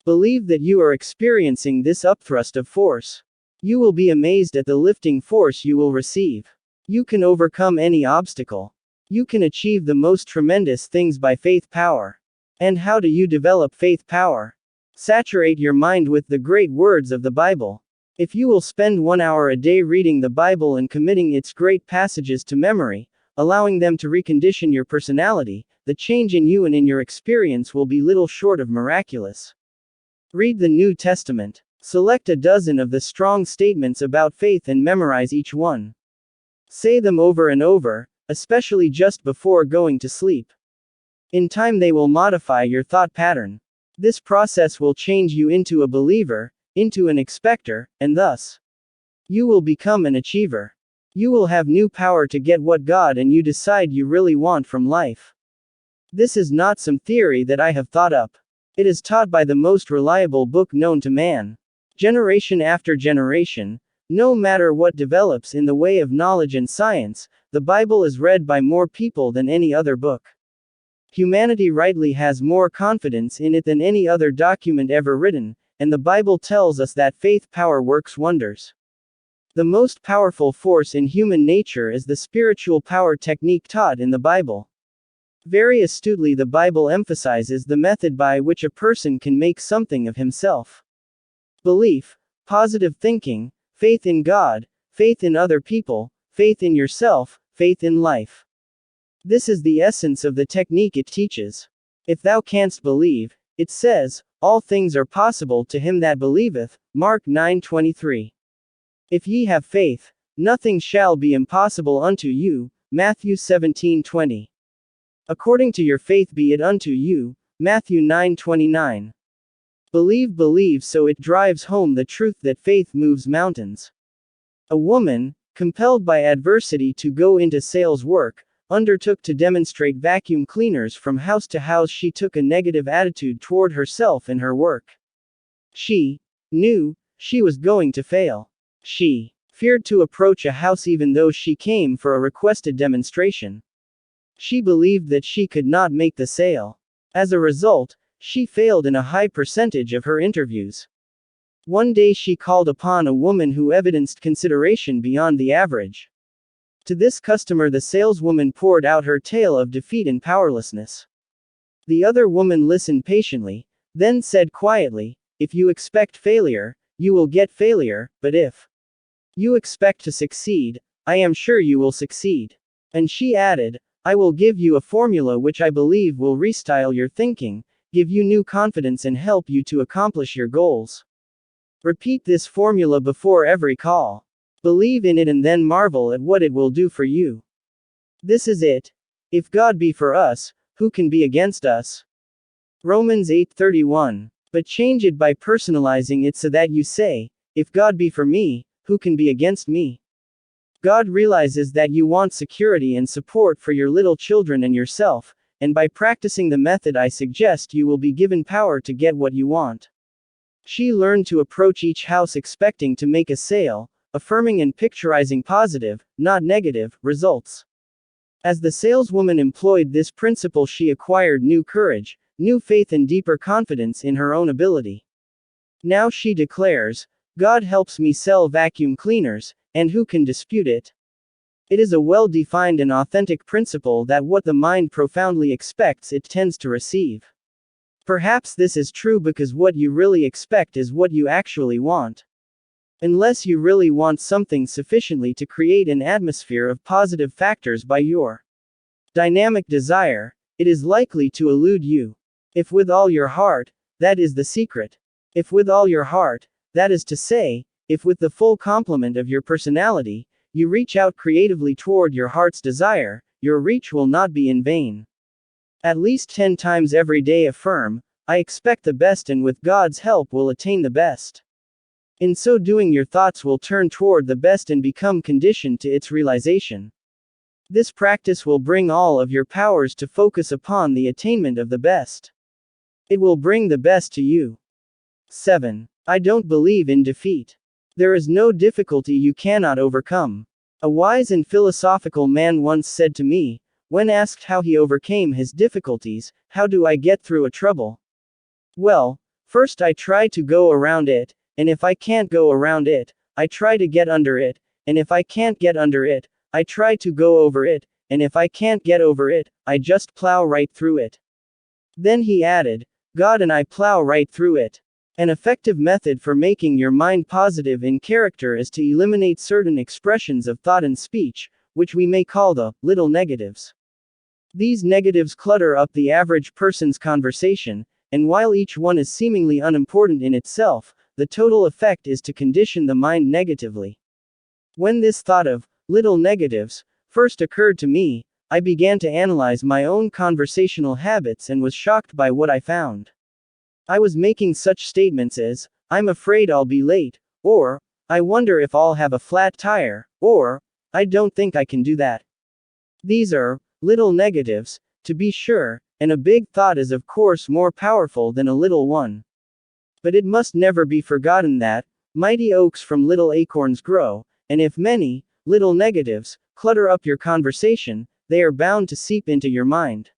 Believe that you are experiencing this upthrust of force. You will be amazed at the lifting force you will receive. You can overcome any obstacle. You can achieve the most tremendous things by faith power. And how do you develop faith power? Saturate your mind with the great words of the Bible. If you will spend 1 hour a day reading the Bible and committing its great passages to memory, allowing them to recondition your personality, the change in you and in your experience will be little short of miraculous. Read the New Testament. Select a dozen of the strong statements about faith and memorize each one. Say them over and over, especially just before going to sleep. In time they will modify your thought pattern. This process will change you into a believer, into an expector, and thus, you will become an achiever. You will have new power to get what God and you decide you really want from life. This is not some theory that I have thought up. It is taught by the most reliable book known to man. Generation after generation, no matter what develops in the way of knowledge and science, the Bible is read by more people than any other book. Humanity rightly has more confidence in it than any other document ever written, and the Bible tells us that faith power works wonders. The most powerful force in human nature is the spiritual power technique taught in the Bible. Very astutely, the Bible emphasizes the method by which a person can make something of himself. Belief, positive thinking, faith in God, faith in other people, faith in yourself, faith in life. This is the essence of the technique it teaches. If thou canst believe, it says, all things are possible to him that believeth, Mark 9:23. If ye have faith, nothing shall be impossible unto you, Matthew 17:20. According to your faith be it unto you, Matthew 9:29. Believe, so it drives home the truth that faith moves mountains. A woman, compelled by adversity to go into sales work, undertook to demonstrate vacuum cleaners from house to house. She took a negative attitude toward herself and her work. She knew she was going to fail. She feared to approach a house even though she came for a requested demonstration. She believed that she could not make the sale. As a result, she failed in a high percentage of her interviews. One day she called upon a woman who evidenced consideration beyond the average. To this customer the saleswoman poured out her tale of defeat and powerlessness. The other woman listened patiently, then said quietly, if you expect failure, you will get failure, but if you expect to succeed, I am sure you will succeed. And she added, I will give you a formula which I believe will restyle your thinking, give you new confidence and help you to accomplish your goals. Repeat this formula before every call. Believe in it and then marvel at what it will do for you. This is it. If God be for us, who can be against us? Romans 8:31. But change it by personalizing it so that you say, if God be for me, who can be against me? God realizes that you want security and support for your little children and yourself, and by practicing the method I suggest you will be given power to get what you want. She learned to approach each house expecting to make a sale, affirming and picturizing positive, not negative, results. As the saleswoman employed this principle, she acquired new courage, new faith and deeper confidence in her own ability. Now she declares, God helps me sell vacuum cleaners, and who can dispute it? It is a well-defined and authentic principle that what the mind profoundly expects it tends to receive. Perhaps this is true because what you really expect is what you actually want. Unless you really want something sufficiently to create an atmosphere of positive factors by your dynamic desire, it is likely to elude you. If with all your heart, that is the secret. If with all your heart, that is to say, if with the full complement of your personality, you reach out creatively toward your heart's desire, your reach will not be in vain. At least 10 times every day affirm, I expect the best and with God's help will attain the best. In so doing your thoughts will turn toward the best and become conditioned to its realization. This practice will bring all of your powers to focus upon the attainment of the best. It will bring the best to you. 7. I don't believe in defeat. There is no difficulty you cannot overcome. A wise and philosophical man once said to me, when asked how he overcame his difficulties, how do I get through a trouble? Well, first I try to go around it, and if I can't go around it, I try to get under it, and if I can't get under it, I try to go over it, and if I can't get over it, I just plow right through it. Then he added, God and I plow right through it. An effective method for making your mind positive in character is to eliminate certain expressions of thought and speech, which we may call the little negatives. These negatives clutter up the average person's conversation, and while each one is seemingly unimportant in itself, the total effect is to condition the mind negatively. When this thought of little negatives first occurred to me, I began to analyze my own conversational habits and was shocked by what I found. I was making such statements as, I'm afraid I'll be late, or, I wonder if I'll have a flat tire, or, I don't think I can do that. These are little negatives, to be sure, and a big thought is of course more powerful than a little one. But it must never be forgotten that mighty oaks from little acorns grow, and if many little negatives clutter up your conversation, they are bound to seep into your mind.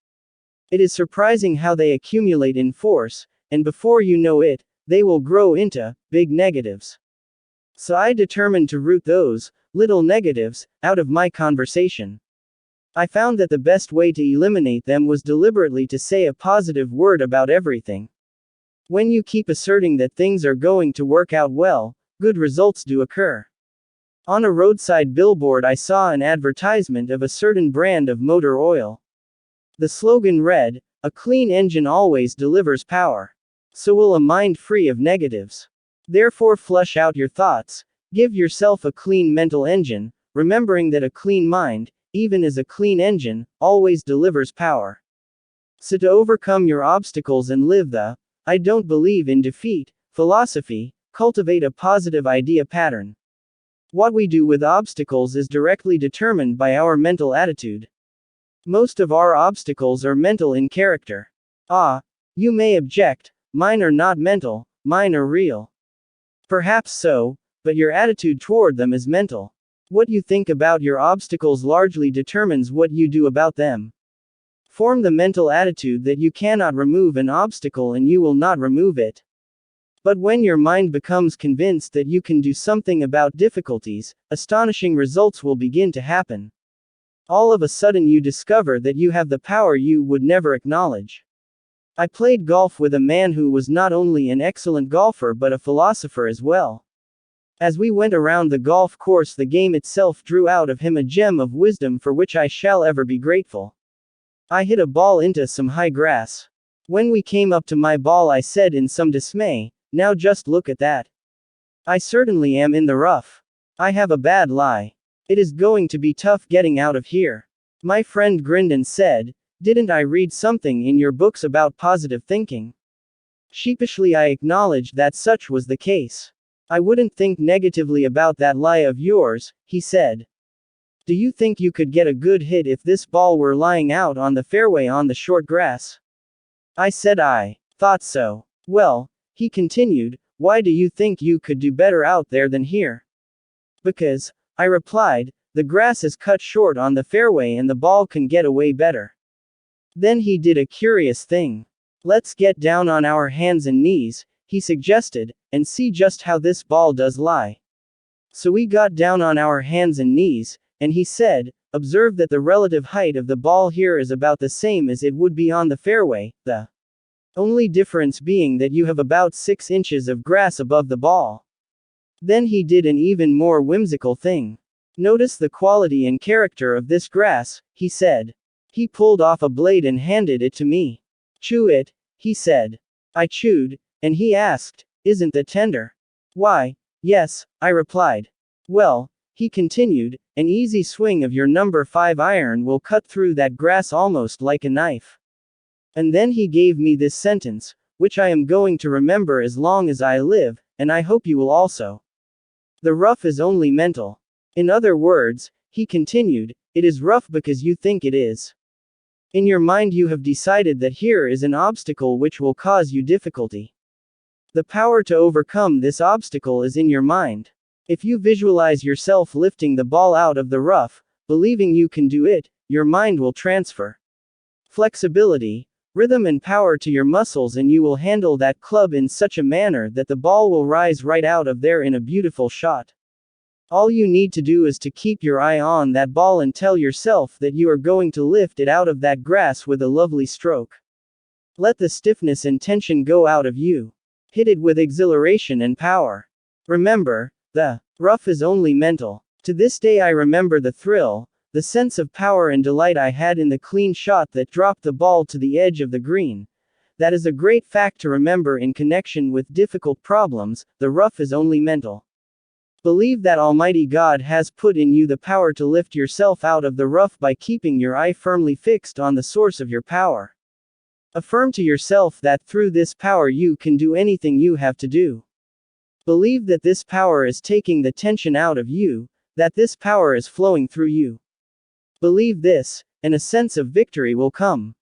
It is surprising how they accumulate in force, and before you know it, they will grow into big negatives. So I determined to root those little negatives out of my conversation. I found that the best way to eliminate them was deliberately to say a positive word about everything. When you keep asserting that things are going to work out well, good results do occur. On a roadside billboard I saw an advertisement of a certain brand of motor oil. The slogan read, "A clean engine always delivers power. So will a mind free of negatives. Therefore flush out your thoughts, give yourself a clean mental engine, remembering that a clean mind, even as a clean engine, always delivers power." So to overcome your obstacles and live the I don't believe in defeat philosophy, cultivate a positive idea pattern. What we do with obstacles is directly determined by our mental attitude. Most of our obstacles are mental in character. You may object, mine are not mental, mine are real. Perhaps so, but your attitude toward them is mental. What you think about your obstacles largely determines what you do about them. Form the mental attitude that you cannot remove an obstacle and you will not remove it. But when your mind becomes convinced that you can do something about difficulties, astonishing results will begin to happen. All of a sudden you discover that you have the power you would never acknowledge. I played golf with a man who was not only an excellent golfer but a philosopher as well. As we went around the golf course, the game itself drew out of him a gem of wisdom for which I shall ever be grateful. I hit a ball into some high grass. When we came up to my ball, I said in some dismay, "Now just look at that. I certainly am in the rough. I have a bad lie. It is going to be tough getting out of here." My friend grinned and said, "Didn't I read something in your books about positive thinking?" Sheepishly I acknowledged that such was the case. "I wouldn't think negatively about that lie of yours," he said. "Do you think you could get a good hit if this ball were lying out on the fairway on the short grass?" I said I thought so. "Well," he continued, "why do you think you could do better out there than here?" "Because," I replied, "the grass is cut short on the fairway and the ball can get away better." Then he did a curious thing. "Let's get down on our hands and knees," he suggested, "and see just how this ball does lie." So we got down on our hands and knees, and he said, "Observe that the relative height of the ball here is about the same as it would be on the fairway, the only difference being that you have about 6 inches of grass above the ball." Then he did an even more whimsical thing. "Notice the quality and character of this grass," he said. He pulled off a blade and handed it to me. "Chew it," he said. I chewed, and he asked, "Isn't that tender?" "Why, yes," I replied. "Well," he continued, "an easy swing of your number 5 iron will cut through that grass almost like a knife." And then he gave me this sentence, which I am going to remember as long as I live, and I hope you will also. "The rough is only mental. In other words," he continued, "it is rough because you think it is. In your mind you have decided that here is an obstacle which will cause you difficulty. The power to overcome this obstacle is in your mind. If you visualize yourself lifting the ball out of the rough, believing you can do it, your mind will transfer flexibility, rhythm and power to your muscles, and you will handle that club in such a manner that the ball will rise right out of there in a beautiful shot. All you need to do is to keep your eye on that ball and tell yourself that you are going to lift it out of that grass with a lovely stroke. Let the stiffness and tension go out of you. Hit it with exhilaration and power. Remember, the rough is only mental. To this day I remember the thrill, the sense of power and delight I had in the clean shot that dropped the ball to the edge of the green. That is a great fact to remember in connection with difficult problems. The rough is only mental. Believe that Almighty God has put in you the power to lift yourself out of the rough by keeping your eye firmly fixed on the source of your power. Affirm to yourself that through this power you can do anything you have to do. Believe that this power is taking the tension out of you, that this power is flowing through you. Believe this, and a sense of victory will come.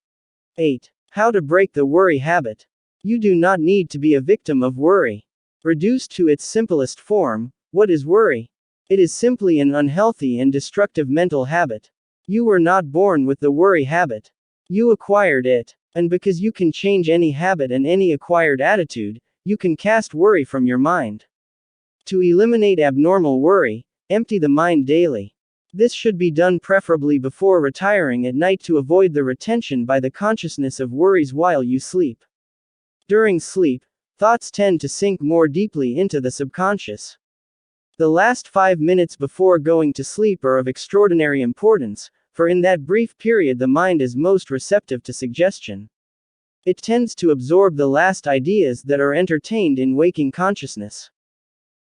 8. How to break the worry habit. You do not need to be a victim of worry. Reduced to its simplest form, what is worry? It is simply an unhealthy and destructive mental habit. You were not born with the worry habit. You acquired it. And because you can change any habit and any acquired attitude, you can cast worry from your mind. To eliminate abnormal worry, empty the mind daily. This should be done preferably before retiring at night to avoid the retention by the consciousness of worries while you sleep. During sleep, thoughts tend to sink more deeply into the subconscious. The last 5 minutes before going to sleep are of extraordinary importance, for in that brief period the mind is most receptive to suggestion. It tends to absorb the last ideas that are entertained in waking consciousness.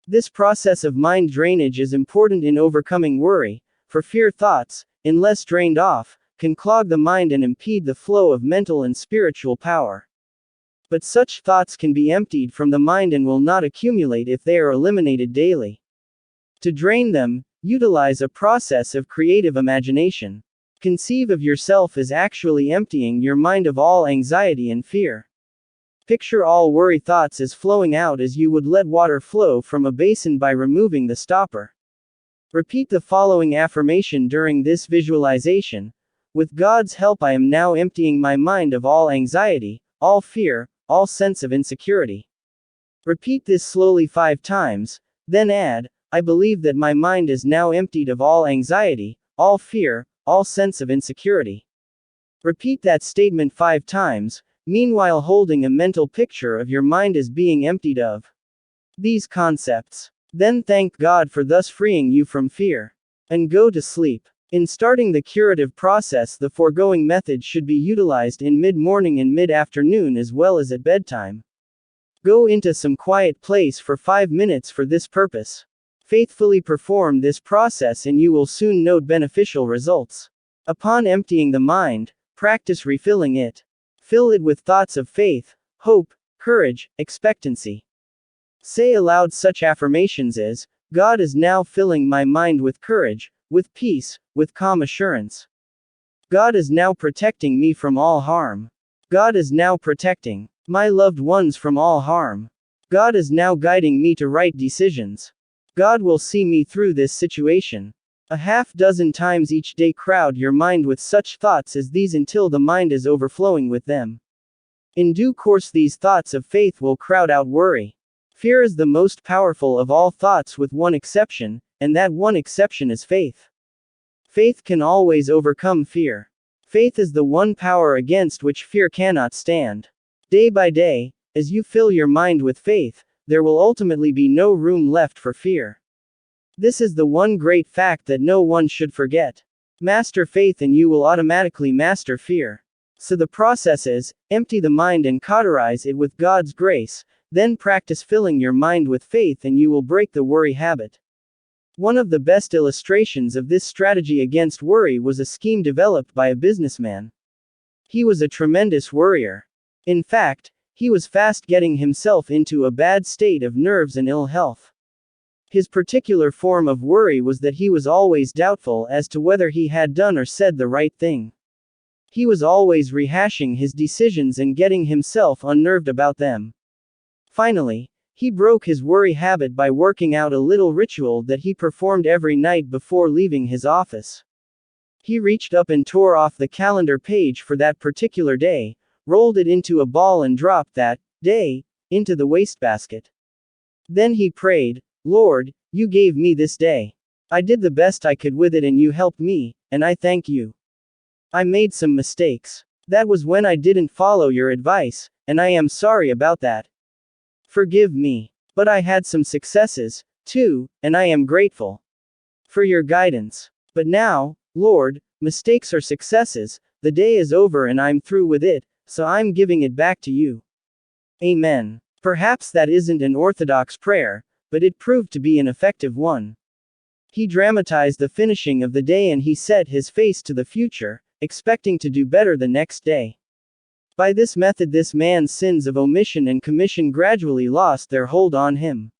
This process of mind drainage is important in overcoming worry, for fear thoughts, unless drained off, can clog the mind and impede the flow of mental and spiritual power. But such thoughts can be emptied from the mind and will not accumulate if they are eliminated daily. To drain them, utilize a process of creative imagination. Conceive of yourself as actually emptying your mind of all anxiety and fear. Picture all worry thoughts as flowing out as you would let water flow from a basin by removing the stopper. Repeat the following affirmation during this visualization. With God's help, I am now emptying my mind of all anxiety, all fear, all sense of insecurity. Repeat this slowly 5 times, then add, I believe that my mind is now emptied of all anxiety, all fear, all sense of insecurity. Repeat that statement 5 times, meanwhile holding a mental picture of your mind as being emptied of these concepts. Then thank God for thus freeing you from fear. And go to sleep. In starting the curative process, the foregoing method should be utilized in mid-morning and mid-afternoon as well as at bedtime. Go into some quiet place for 5 minutes for this purpose. Faithfully perform this process and you will soon note beneficial results. Upon emptying the mind, practice refilling it. Fill it with thoughts of faith, hope, courage, expectancy. Say aloud such affirmations as, God is now filling my mind with courage, with peace, with calm assurance. God is now protecting me from all harm. God is now protecting my loved ones from all harm. God is now guiding me to right decisions. God will see me through this situation. A half-dozen times each day crowd your mind with such thoughts as these until the mind is overflowing with them. In due course these thoughts of faith will crowd out worry. Fear is the most powerful of all thoughts with one exception, and that one exception is faith. Faith can always overcome fear. Faith is the one power against which fear cannot stand. Day by day, as you fill your mind with faith, there will ultimately be no room left for fear. This is the one great fact that no one should forget. Master faith and you will automatically master fear. So the process is, empty the mind and cauterize it with God's grace, then practice filling your mind with faith and you will break the worry habit. One of the best illustrations of this strategy against worry was a scheme developed by a businessman. He was a tremendous worrier. In fact, he was fast getting himself into a bad state of nerves and ill health. His particular form of worry was that he was always doubtful as to whether he had done or said the right thing. He was always rehashing his decisions and getting himself unnerved about them. Finally, he broke his worry habit by working out a little ritual that he performed every night before leaving his office. He reached up and tore off the calendar page for that particular day, rolled it into a ball and dropped that day into the wastebasket. Then he prayed, Lord, you gave me this day. I did the best I could with it and you helped me, and I thank you. I made some mistakes. That was when I didn't follow your advice, and I am sorry about that. Forgive me. But I had some successes, too, and I am grateful for your guidance. But now, Lord, mistakes are successes, the day is over and I'm through with it, so I'm giving it back to you. Amen. Perhaps that isn't an orthodox prayer, but it proved to be an effective one. He dramatized the finishing of the day and he set his face to the future, expecting to do better the next day. By this method, this man's sins of omission and commission gradually lost their hold on him.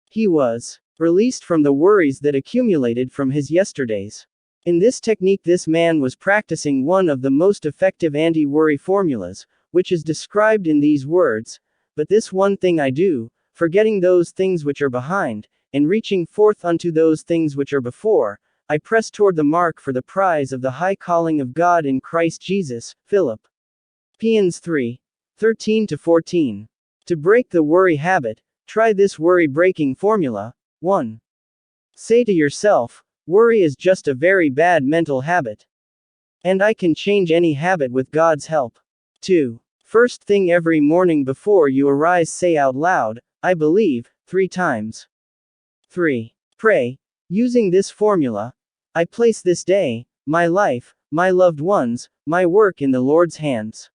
He was released from the worries that accumulated from his yesterdays. In this technique, this man was practicing one of the most effective anti-worry formulas, which is described in these words: "But this one thing I do, forgetting those things which are behind, and reaching forth unto those things which are before, I press toward the mark for the prize of the high calling of God in Christ Jesus." Philip. Philippians 3:13-14. To break the worry habit, try this worry-breaking formula. 1. Say to yourself, worry is just a very bad mental habit. And I can change any habit with God's help. 2. First thing every morning before you arise, say out loud, I believe, 3 times. 3. Pray, using this formula: I place this day, my life, my loved ones, my work in the Lord's hands.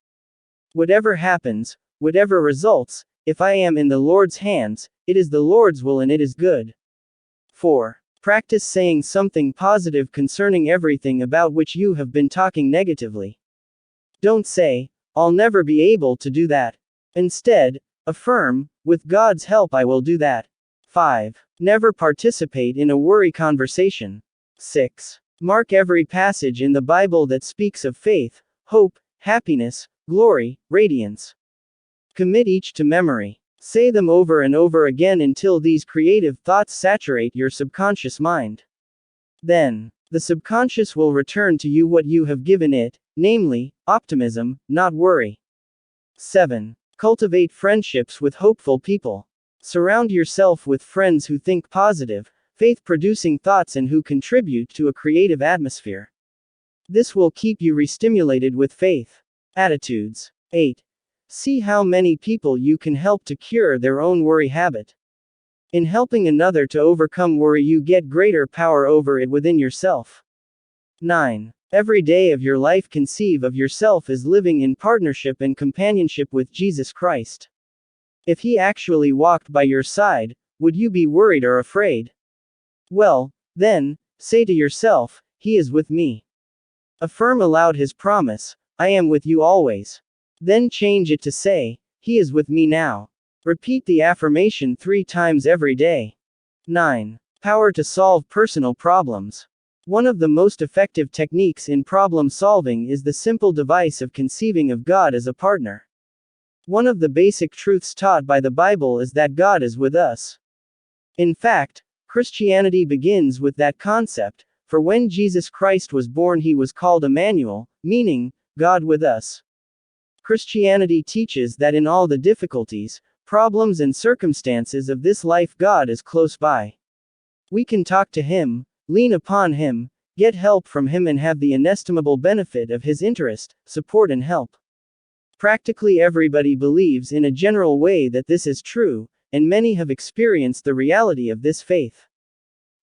Whatever happens, whatever results, if I am in the Lord's hands, it is the Lord's will and it is good. 4. Practice saying something positive concerning everything about which you have been talking negatively. Don't say, I'll never be able to do that. Instead, affirm, with God's help I will do that. 5. Never participate in a worry conversation. 6. Mark every passage in the Bible that speaks of faith, hope, happiness, glory, radiance. Commit each to memory. Say them over and over again until these creative thoughts saturate your subconscious mind. Then, the subconscious will return to you what you have given it, namely, optimism, not worry. 7. Cultivate friendships with hopeful people. Surround yourself with friends who think positive, faith-producing thoughts and who contribute to a creative atmosphere. This will keep you restimulated with faith. Attitudes. 8. See how many people you can help to cure their own worry habit. In helping another to overcome worry, you get greater power over it within yourself. 9. Every day of your life, conceive of yourself as living in partnership and companionship with Jesus Christ. If he actually walked by your side, would you be worried or afraid? Well, then, say to yourself, he is with me. Affirm aloud his promise, I am with you always. Then change it to say, he is with me now. Repeat the affirmation 3 times every day. 9. Power to solve personal problems. One of the most effective techniques in problem solving is the simple device of conceiving of God as a partner. One of the basic truths taught by the Bible is that God is with us. In fact, Christianity begins with that concept, for when Jesus Christ was born he was called Emmanuel, meaning, God with us. Christianity teaches that in all the difficulties, problems and circumstances of this life, God is close by. We can talk to him, lean upon him, get help from him and have the inestimable benefit of his interest, support and help. Practically everybody believes in a general way that this is true, and many have experienced the reality of this faith.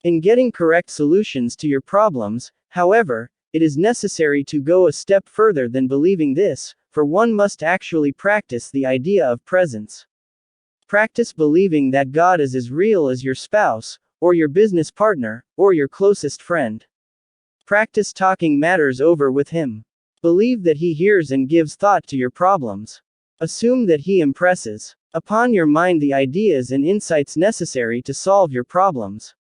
In getting correct solutions to your problems, however, it is necessary to go a step further than believing this, for one must actually practice the idea of presence. Practice believing that God is as real as your spouse, or your business partner, or your closest friend. Practice talking matters over with him. Believe that he hears and gives thought to your problems. Assume that he impresses upon your mind the ideas and insights necessary to solve your problems.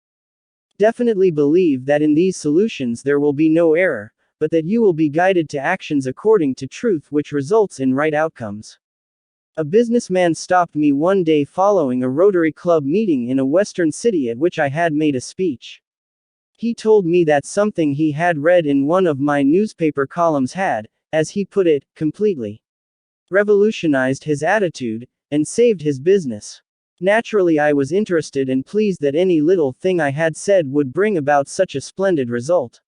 Definitely believe that in these solutions there will be no error, but that you will be guided to actions according to truth which results in right outcomes. A businessman stopped me one day following a Rotary Club meeting in a western city at which I had made a speech. He told me that something he had read in one of my newspaper columns had, as he put it, completely revolutionized his attitude, and saved his business. Naturally, I was interested and pleased that any little thing I had said would bring about such a splendid result.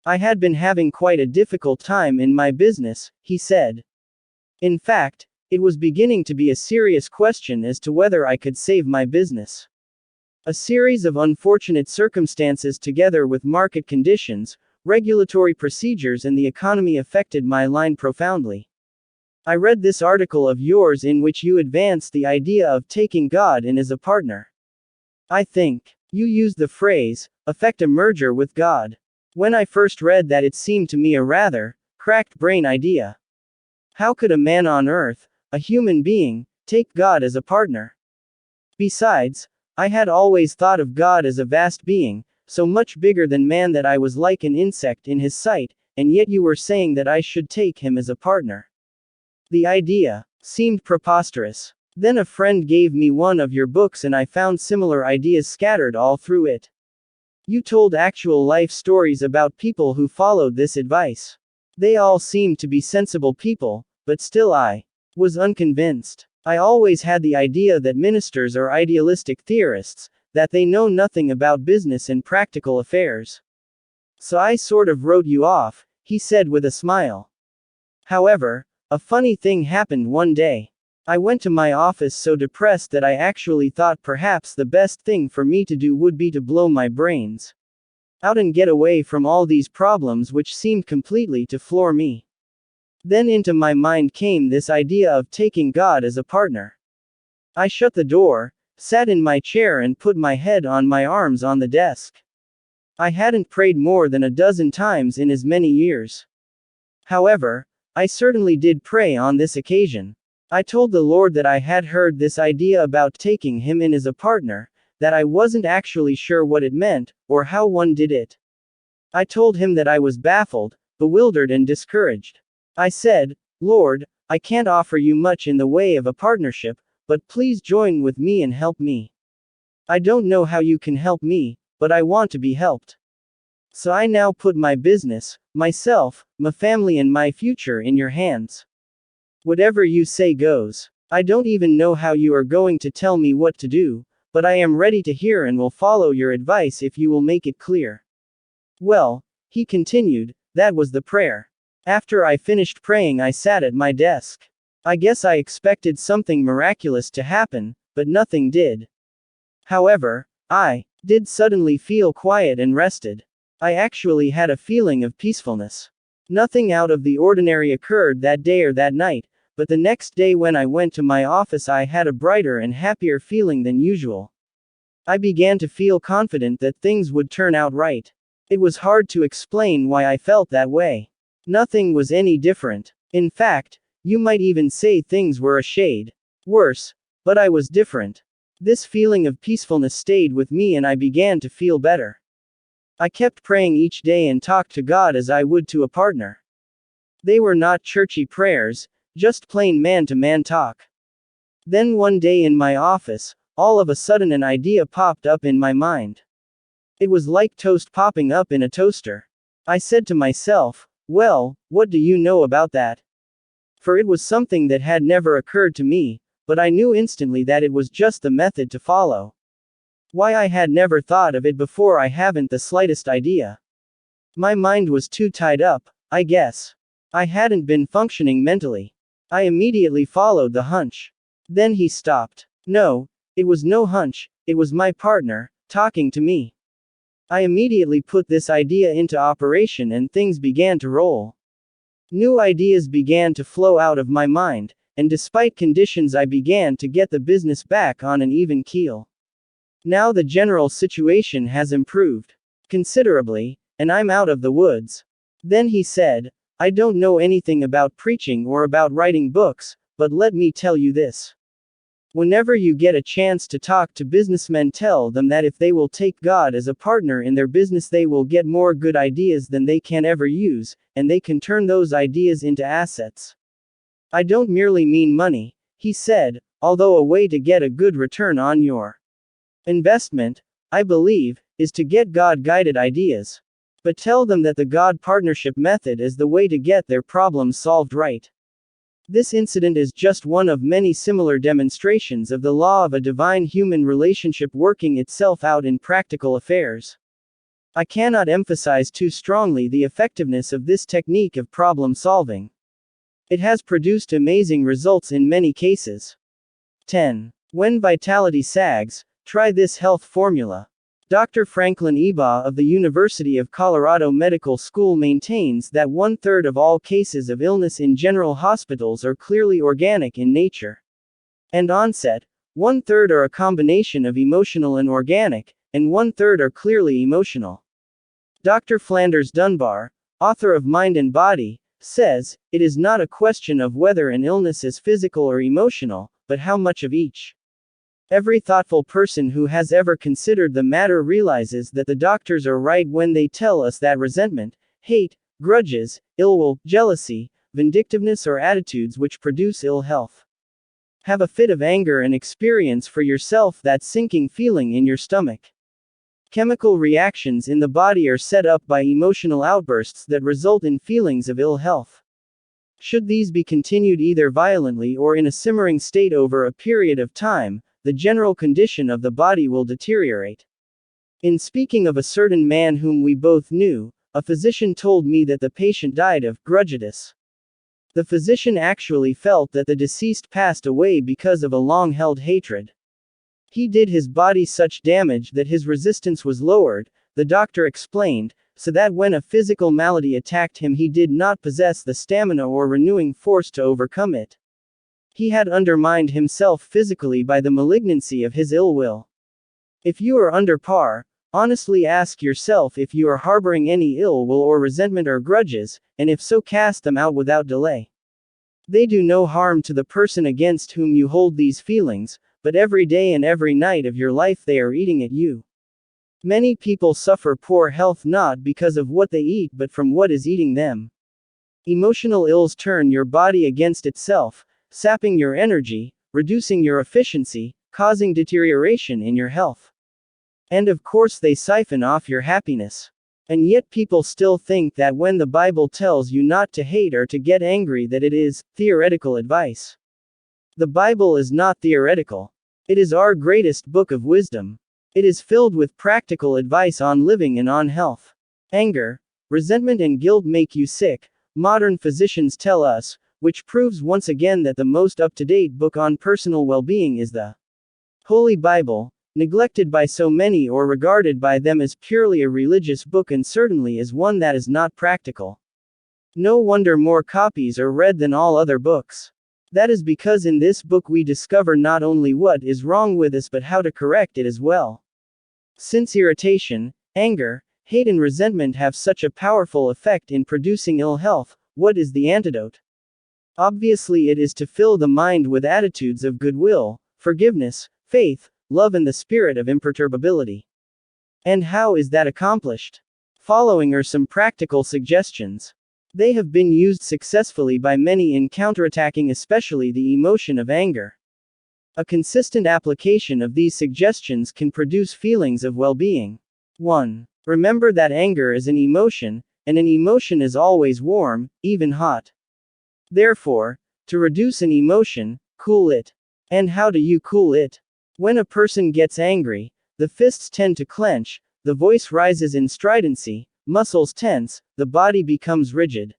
I had been having quite a difficult time in my business, he said. In fact, it was beginning to be a serious question as to whether I could save my business. A series of unfortunate circumstances together with market conditions, regulatory procedures and the economy affected my line profoundly. I read this article of yours in which you advanced the idea of taking God in as a partner. I think you used the phrase, effect a merger with God. When I first read that, it seemed to me a rather cracked brain idea. How could a man on earth, a human being, take God as a partner? Besides, I had always thought of God as a vast being, so much bigger than man that I was like an insect in his sight, and yet you were saying that I should take him as a partner. The idea seemed preposterous. Then a friend gave me one of your books and I found similar ideas scattered all through it. You told actual life stories about people who followed this advice. They all seemed to be sensible people, but still I was unconvinced. I always had the idea that ministers are idealistic theorists, that they know nothing about business and practical affairs. So I sort of wrote you off, he said with a smile. However, a funny thing happened one day. I went to my office so depressed that I actually thought perhaps the best thing for me to do would be to blow my brains out and get away from all these problems which seemed completely to floor me. Then into my mind came this idea of taking God as a partner. I shut the door, sat in my chair and put my head on my arms on the desk. I hadn't prayed more than a dozen times in as many years. However, I certainly did pray on this occasion. I told the Lord that I had heard this idea about taking him in as a partner, that I wasn't actually sure what it meant, or how one did it. I told him that I was baffled, bewildered and discouraged. I said, Lord, I can't offer you much in the way of a partnership, but please join with me and help me. I don't know how you can help me, but I want to be helped. So I now put my business, myself, my family and my future in your hands. Whatever you say goes. I don't even know how you are going to tell me what to do, but I am ready to hear and will follow your advice if you will make it clear. Well, he continued, that was the prayer. After I finished praying, I sat at my desk. I guess I expected something miraculous to happen, but nothing did. However, I did suddenly feel quiet and rested. I actually had a feeling of peacefulness. Nothing out of the ordinary occurred that day or that night, but the next day when I went to my office I had a brighter and happier feeling than usual. I began to feel confident that things would turn out right. It was hard to explain why I felt that way. Nothing was any different. In fact, you might even say things were a shade worse, but I was different. This feeling of peacefulness stayed with me and I began to feel better. I kept praying each day and talked to God as I would to a partner. They were not churchy prayers, just plain man-to-man talk. Then one day in my office, all of a sudden an idea popped up in my mind. It was like toast popping up in a toaster. I said to myself, well, what do you know about that? For it was something that had never occurred to me, but I knew instantly that it was just the method to follow. Why I had never thought of it before I haven't the slightest idea. My mind was too tied up, I guess. I hadn't been functioning mentally. I immediately followed the hunch. Then he stopped. No, it was no hunch, it was my partner, talking to me. I immediately put this idea into operation and things began to roll. New ideas began to flow out of my mind, and despite conditions I began to get the business back on an even keel. Now the general situation has improved considerably, and I'm out of the woods. Then he said, I don't know anything about preaching or about writing books, but let me tell you this. Whenever you get a chance to talk to businessmen, tell them that if they will take God as a partner in their business, they will get more good ideas than they can ever use, and they can turn those ideas into assets. I don't merely mean money, he said, although a way to get a good return on your investment, I believe, is to get God-guided ideas. But tell them that the God partnership method is the way to get their problems solved right. This incident is just one of many similar demonstrations of the law of a divine human relationship working itself out in practical affairs. I cannot emphasize too strongly the effectiveness of this technique of problem solving. It has produced amazing results in many cases. 10. When vitality sags, try this health formula. Dr. Franklin Ebaugh of the University of Colorado Medical School maintains that 1/3 of all cases of illness in general hospitals are clearly organic in nature. And onset, 1/3 are a combination of emotional and organic, and 1/3 are clearly emotional. Dr. Flanders Dunbar, author of Mind and Body, says, it is not a question of whether an illness is physical or emotional, but how much of each. Every thoughtful person who has ever considered the matter realizes that the doctors are right when they tell us that resentment, hate, grudges, ill will, jealousy, vindictiveness or attitudes which produce ill health. Have a fit of anger and experience for yourself that sinking feeling in your stomach. Chemical reactions in the body are set up by emotional outbursts that result in feelings of ill health. Should these be continued either violently or in a simmering state over a period of time, the general condition of the body will deteriorate. In speaking of a certain man whom we both knew, a physician told me that the patient died of grudgitis. The physician actually felt that the deceased passed away because of a long-held hatred. He did his body such damage that his resistance was lowered, the doctor explained, so that when a physical malady attacked him he did not possess the stamina or renewing force to overcome it. He had undermined himself physically by the malignancy of his ill will. If you are under par, honestly ask yourself if you are harboring any ill will or resentment or grudges, and if so, cast them out without delay. They do no harm to the person against whom you hold these feelings, but every day and every night of your life they are eating at you. Many people suffer poor health not because of what they eat but from what is eating them. Emotional ills turn your body against itself, sapping your energy, reducing your efficiency, causing deterioration in your health. And of course they siphon off your happiness. And yet people still think that when the Bible tells you not to hate or to get angry that it is theoretical advice. The Bible is not theoretical. It is our greatest book of wisdom. It is filled with practical advice on living and on health. Anger, resentment and guilt make you sick, modern physicians tell us, which proves once again that the most up-to-date book on personal well-being is the Holy Bible, neglected by so many or regarded by them as purely a religious book and certainly as one that is not practical. No wonder more copies are read than all other books. That is because in this book we discover not only what is wrong with us but how to correct it as well. Since irritation, anger, hate and resentment have such a powerful effect in producing ill health, what is the antidote? Obviously it is to fill the mind with attitudes of goodwill, forgiveness, faith, love and the spirit of imperturbability. And how is that accomplished? Following are some practical suggestions. They have been used successfully by many in counterattacking especially the emotion of anger. A consistent application of these suggestions can produce feelings of well-being. 1. Remember that anger is an emotion, and an emotion is always warm, even hot. Therefore, to reduce an emotion, cool it. And how do you cool it? When a person gets angry, the fists tend to clench, the voice rises in stridency, muscles tense, the body becomes rigid.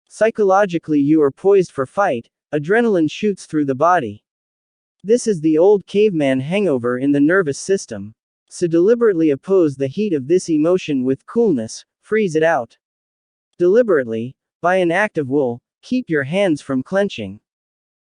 Psychologically you are poised for fight, adrenaline shoots through the body. This is the old caveman hangover in the nervous system. So deliberately oppose the heat of this emotion with coolness, freeze it out. Deliberately, by an act of will, keep your hands from clenching.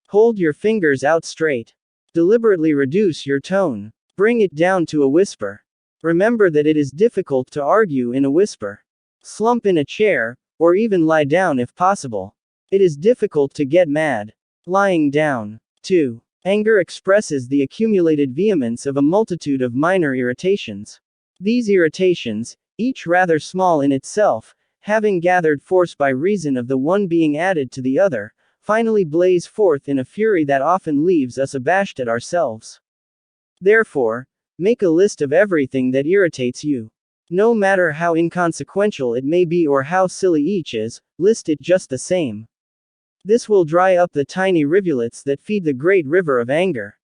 Hold your fingers out straight. Deliberately reduce your tone. Bring it down to a whisper. Remember that it is difficult to argue in a whisper. Slump in a chair, or even lie down if possible. It is difficult to get mad. Lying down. 2. Anger expresses the accumulated vehemence of a multitude of minor irritations. These irritations, each rather small in itself, having gathered force by reason of the one being added to the other, finally blaze forth in a fury that often leaves us abashed at ourselves. Therefore, make a list of everything that irritates you. No matter how inconsequential it may be or how silly each is, list it just the same. This will dry up the tiny rivulets that feed the great river of anger.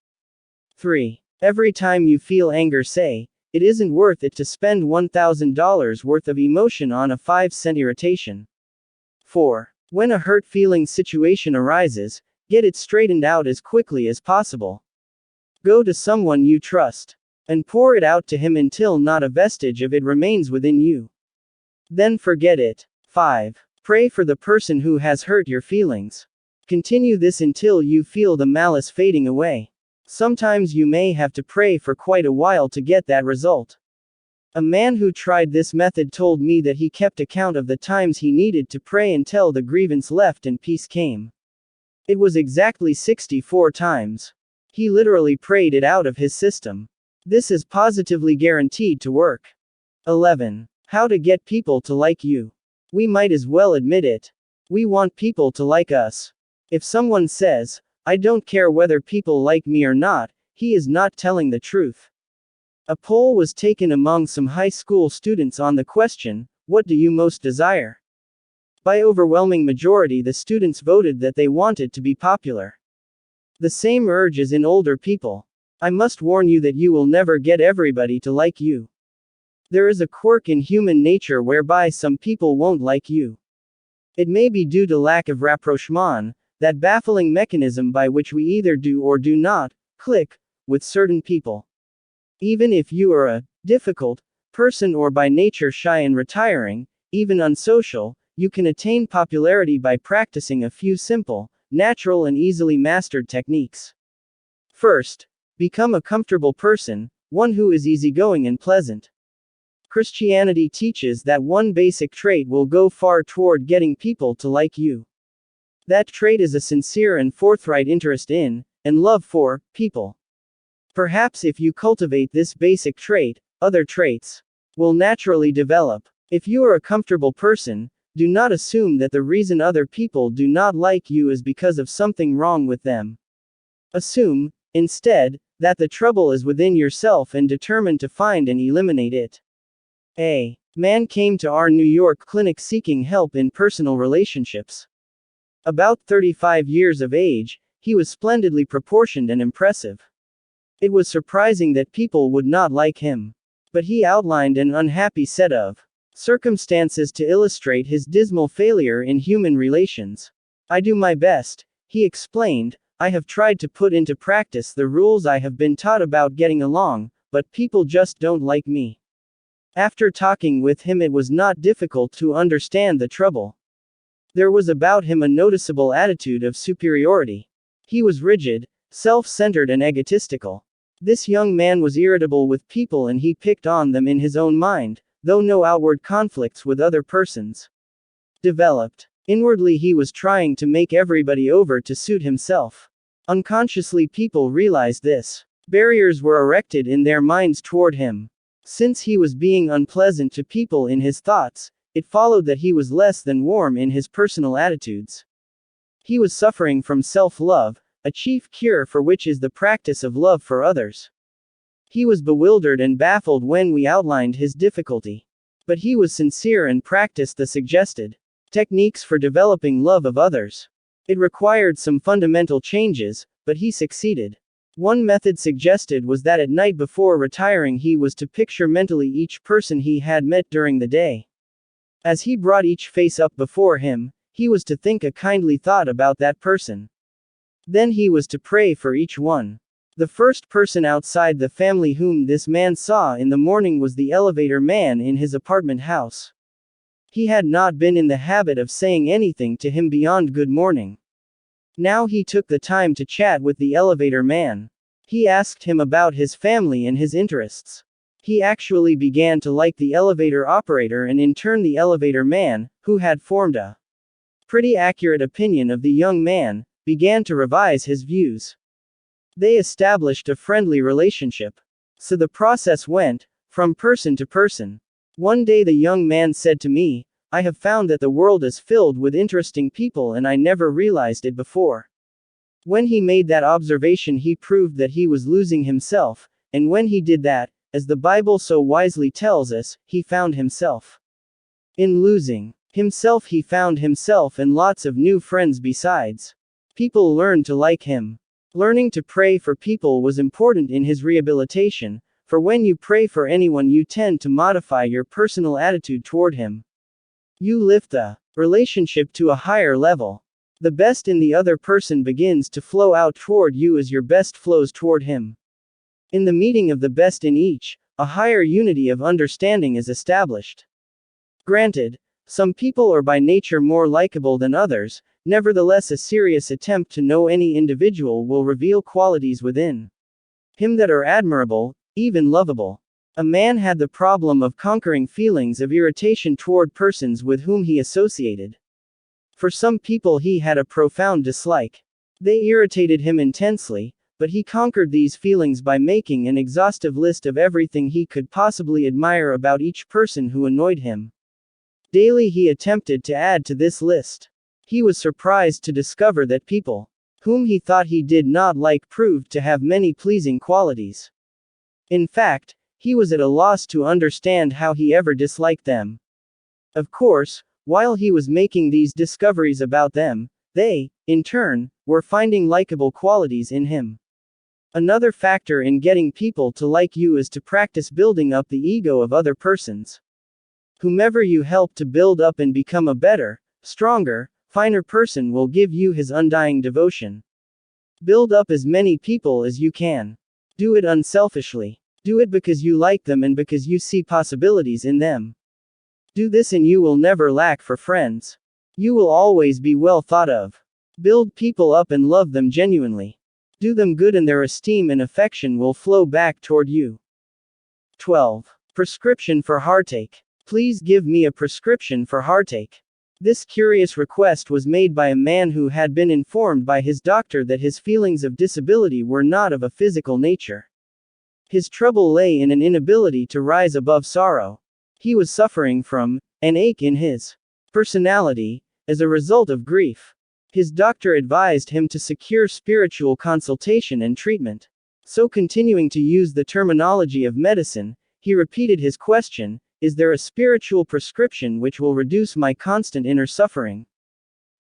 3. Every time you feel anger, say, "It isn't worth it to spend $1,000 worth of emotion on a 5-cent irritation." 4. When a hurt feeling situation arises, get it straightened out as quickly as possible. Go to someone you trust and pour it out to him until not a vestige of it remains within you. Then forget it. 5. Pray for the person who has hurt your feelings. Continue this until you feel the malice fading away. Sometimes you may have to pray for quite a while to get that result. A man who tried this method told me that he kept account of the times he needed to pray until the grievance left and peace came. It was exactly 64 times. He literally prayed it out of his system. This is positively guaranteed to work. 11. How to get people to like you. We might as well admit it. We want people to like us. If someone says, "I don't care whether people like me or not," he is not telling the truth. A poll was taken among some high school students on the question, "What do you most desire?" By overwhelming majority, the students voted that they wanted to be popular. The same urge is in older people. I must warn you that you will never get everybody to like you. There is a quirk in human nature whereby some people won't like you. It may be due to lack of rapprochement, that baffling mechanism by which we either do or do not click with certain people. Even if you are a difficult person or by nature shy and retiring, even unsocial, you can attain popularity by practicing a few simple, natural and easily mastered techniques. First, become a comfortable person, one who is easygoing and pleasant. Christianity teaches that one basic trait will go far toward getting people to like you. That trait is a sincere and forthright interest in, and love for, people. Perhaps if you cultivate this basic trait, other traits will naturally develop. If you are a comfortable person, do not assume that the reason other people do not like you is because of something wrong with them. Assume, instead, that the trouble is within yourself and determine to find and eliminate it. A man came to our New York clinic seeking help in personal relationships. About 35 years of age, he was splendidly proportioned and impressive. It was surprising that people would not like him. But he outlined an unhappy set of circumstances to illustrate his dismal failure in human relations. "I do my best," he explained. "I have tried to put into practice the rules I have been taught about getting along, but people just don't like me." After talking with him, it was not difficult to understand the trouble. There was about him a noticeable attitude of superiority. He was rigid, self-centered and egotistical. This young man was irritable with people and he picked on them in his own mind, though no outward conflicts with other persons developed. Inwardly he was trying to make everybody over to suit himself. Unconsciously people realized this. Barriers were erected in their minds toward him. Since he was being unpleasant to people in his thoughts, it followed that he was less than warm in his personal attitudes. He was suffering from self-love, a chief cure for which is the practice of love for others. He was bewildered and baffled when we outlined his difficulty. But he was sincere and practiced the suggested techniques for developing love of others. It required some fundamental changes, but he succeeded. One method suggested was that at night before retiring he was to picture mentally each person he had met during the day. As he brought each face up before him, he was to think a kindly thought about that person. Then he was to pray for each one. The first person outside the family whom this man saw in the morning was the elevator man in his apartment house. He had not been in the habit of saying anything to him beyond good morning. Now he took the time to chat with the elevator man. He asked him about his family and his interests. He actually began to like the elevator operator and in turn the elevator man, who had formed a pretty accurate opinion of the young man, began to revise his views. They established a friendly relationship. So the process went from person to person. One day the young man said to me, "I have found that the world is filled with interesting people and I never realized it before." When he made that observation he proved that he was losing himself, and when he did that, as the Bible so wisely tells us, he found himself in losing. Himself he found himself and lots of new friends besides. People learned to like him. Learning to pray for people was important in his rehabilitation, for when you pray for anyone you tend to modify your personal attitude toward him. You lift the relationship to a higher level. The best in the other person begins to flow out toward you as your best flows toward him. In the meeting of the best in each, a higher unity of understanding is established. Granted, some people are by nature more likable than others, nevertheless a serious attempt to know any individual will reveal qualities within him that are admirable, even lovable. A man had the problem of conquering feelings of irritation toward persons with whom he associated. For some people he had a profound dislike. They irritated him intensely, but he conquered these feelings by making an exhaustive list of everything he could possibly admire about each person who annoyed him. Daily he attempted to add to this list. He was surprised to discover that people whom he thought he did not like proved to have many pleasing qualities. In fact, he was at a loss to understand how he ever disliked them. Of course, while he was making these discoveries about them, they, in turn, were finding likable qualities in him. Another factor in getting people to like you is to practice building up the ego of other persons. Whomever you help to build up and become a better, stronger, finer person will give you his undying devotion. Build up as many people as you can. Do it unselfishly. Do it because you like them and because you see possibilities in them. Do this and you will never lack for friends. You will always be well thought of. Build people up and love them genuinely. Do them good and their esteem and affection will flow back toward you. 12. Prescription for heartache. Please give me a prescription for heartache. This curious request was made by a man who had been informed by his doctor that his feelings of disability were not of a physical nature. His trouble lay in an inability to rise above sorrow. He was suffering from an ache in his personality as a result of grief. His doctor advised him to secure spiritual consultation and treatment. So, continuing to use the terminology of medicine, he repeated his question: is there a spiritual prescription which will reduce my constant inner suffering?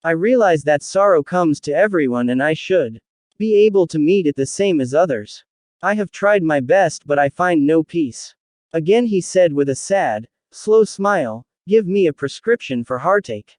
I realize that sorrow comes to everyone and I should be able to meet it the same as others. I have tried my best but I find no peace. Again he said with a sad, slow smile, give me a prescription for heartache.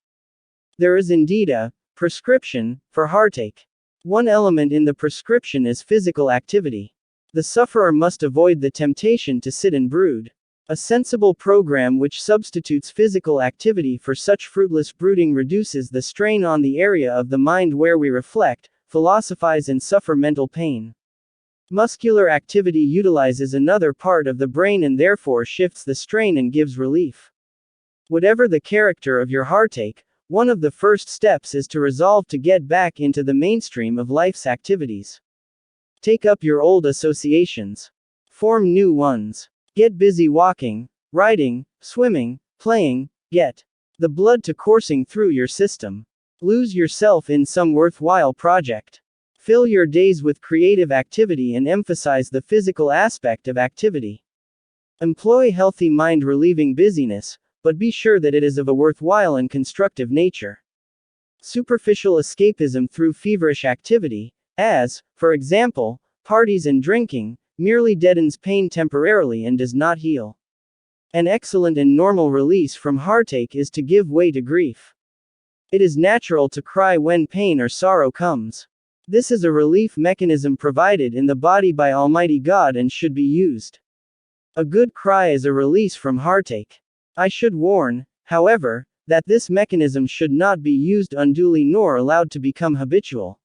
There is indeed a prescription for heartache. One element in the prescription is physical activity. The sufferer must avoid the temptation to sit and brood. A sensible program which substitutes physical activity for such fruitless brooding reduces the strain on the area of the mind where we reflect, philosophize and suffer mental pain. Muscular activity utilizes another part of the brain and therefore shifts the strain and gives relief. Whatever the character of your heartache, one of the first steps is to resolve to get back into the mainstream of life's activities. Take up your old associations. Form new ones. Get busy walking, riding, swimming, playing, get the blood to coursing through your system. Lose yourself in some worthwhile project. Fill your days with creative activity and emphasize the physical aspect of activity. Employ healthy mind-relieving busyness, but be sure that it is of a worthwhile and constructive nature. Superficial escapism through feverish activity, as, for example, parties and drinking, merely deadens pain temporarily and does not heal. An excellent and normal release from heartache is to give way to grief. It is natural to cry when pain or sorrow comes. This is a relief mechanism provided in the body by Almighty God and should be used. A good cry is a release from heartache. I should warn, however, that this mechanism should not be used unduly nor allowed to become habitual.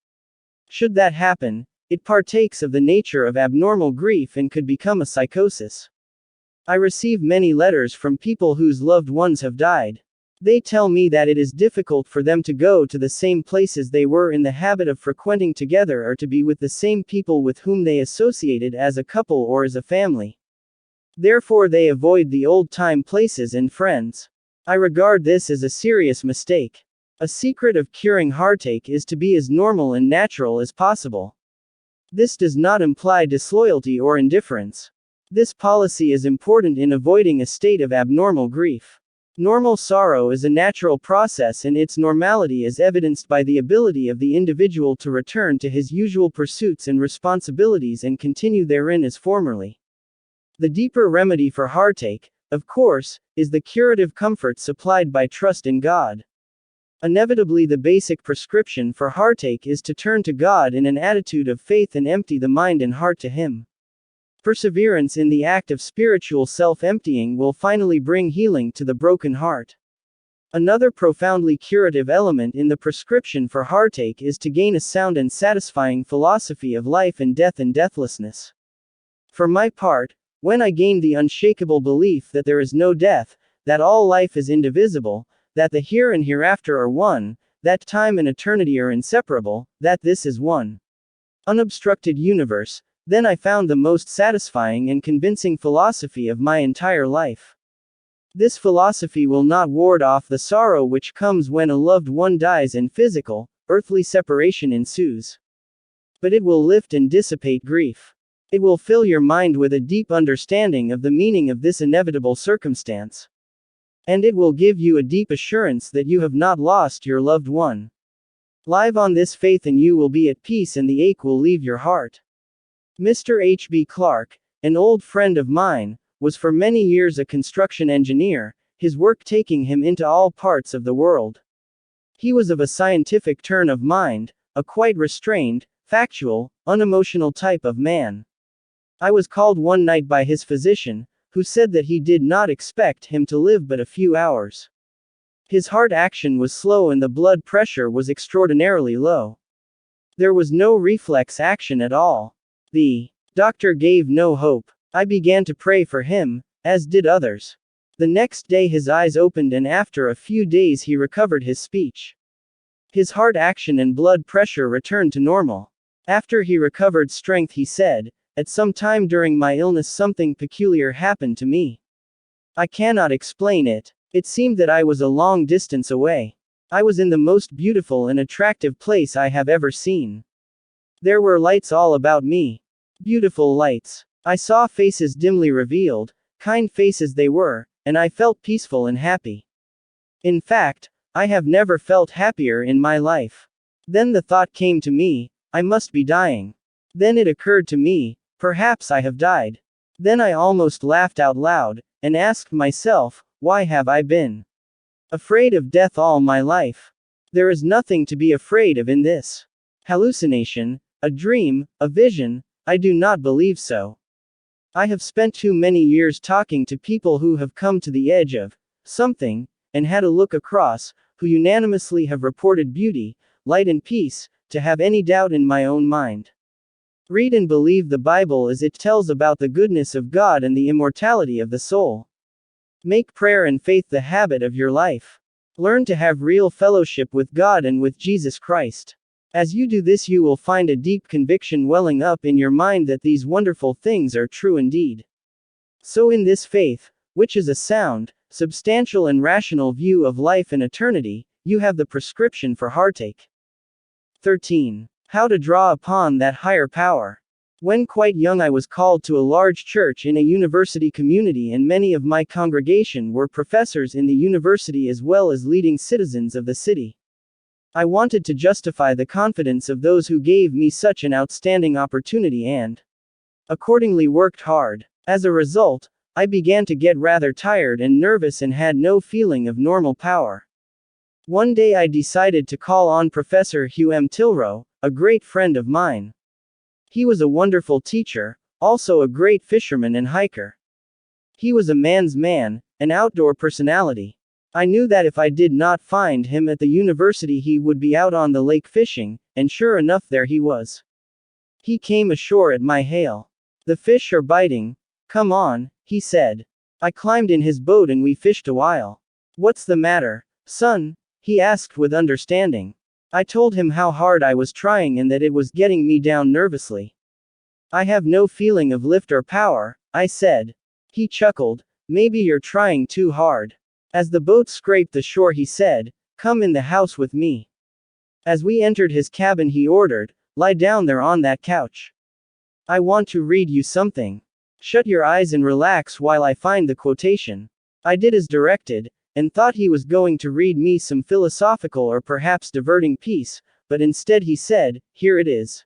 Should that happen, it partakes of the nature of abnormal grief and could become a psychosis. I receive many letters from people whose loved ones have died. They tell me that it is difficult for them to go to the same places they were in the habit of frequenting together or to be with the same people with whom they associated as a couple or as a family. Therefore they avoid the old-time places and friends. I regard this as a serious mistake. A secret of curing heartache is to be as normal and natural as possible. This does not imply disloyalty or indifference. This policy is important in avoiding a state of abnormal grief. Normal sorrow is a natural process, and its normality is evidenced by the ability of the individual to return to his usual pursuits and responsibilities and continue therein as formerly. The deeper remedy for heartache, of course, is the curative comfort supplied by trust in God. Inevitably, the basic prescription for heartache is to turn to God in an attitude of faith and empty the mind and heart to Him. Perseverance in the act of spiritual self-emptying will finally bring healing to the broken heart. Another profoundly curative element in the prescription for heartache is to gain a sound and satisfying philosophy of life and death and deathlessness. For my part, when I gained the unshakable belief that there is no death, that all life is indivisible, that the here and hereafter are one, that time and eternity are inseparable, that this is one unobstructed universe, then I found the most satisfying and convincing philosophy of my entire life. This philosophy will not ward off the sorrow which comes when a loved one dies and physical, earthly separation ensues. But it will lift and dissipate grief. It will fill your mind with a deep understanding of the meaning of this inevitable circumstance. And it will give you a deep assurance that you have not lost your loved one. Live on this faith and you will be at peace and the ache will leave your heart. Mr. H.B. Clark, an old friend of mine, was for many years a construction engineer, his work taking him into all parts of the world. He was of a scientific turn of mind, a quite restrained, factual, unemotional type of man. I was called one night by his physician, who said that he did not expect him to live but a few hours. His heart action was slow and the blood pressure was extraordinarily low. There was no reflex action at all. The doctor gave no hope. I began to pray for him, as did others. The next day his eyes opened and after a few days he recovered his speech. His heart action and blood pressure returned to normal. After he recovered strength he said, "At some time during my illness something peculiar happened to me. I cannot explain it. It seemed that I was a long distance away. I was in the most beautiful and attractive place I have ever seen. There were lights all about me. Beautiful lights. I saw faces dimly revealed, kind faces they were, and I felt peaceful and happy. In fact, I have never felt happier in my life. Then the thought came to me, I must be dying. Then it occurred to me, perhaps I have died. Then I almost laughed out loud, and asked myself, why have I been afraid of death all my life? There is nothing to be afraid of in this hallucination, a dream, a vision. I do not believe so. I have spent too many years talking to people who have come to the edge of something, and had a look across, who unanimously have reported beauty, light and peace, to have any doubt in my own mind. Read and believe the Bible as it tells about the goodness of God and the immortality of the soul. Make prayer and faith the habit of your life. Learn to have real fellowship with God and with Jesus Christ. As you do this, you will find a deep conviction welling up in your mind that these wonderful things are true indeed. So in this faith, which is a sound, substantial and rational view of life and eternity, you have the prescription for heartache. 13. How to draw upon that higher power. When quite young I was called to a large church in a university community, and many of my congregation were professors in the university as well as leading citizens of the city. I wanted to justify the confidence of those who gave me such an outstanding opportunity and accordingly worked hard. As a result, I began to get rather tired and nervous and had no feeling of normal power. One day I decided to call on Professor Hugh M. Tilrow, a great friend of mine. He was a wonderful teacher, also a great fisherman and hiker. He was a man's man, an outdoor personality. I knew that if I did not find him at the university he would be out on the lake fishing, and sure enough there he was. He came ashore at my hail. "The fish are biting. Come on," he said. I climbed in his boat and we fished a while. "What's the matter, son?" he asked with understanding. I told him how hard I was trying and that it was getting me down nervously. "I have no feeling of lift or power," I said. He chuckled. "Maybe you're trying too hard." As the boat scraped the shore he said, "Come in the house with me." As we entered his cabin he ordered, "Lie down there on that couch. I want to read you something. Shut your eyes and relax while I find the quotation." I did as directed, and thought he was going to read me some philosophical or perhaps diverting piece, but instead he said, "Here it is.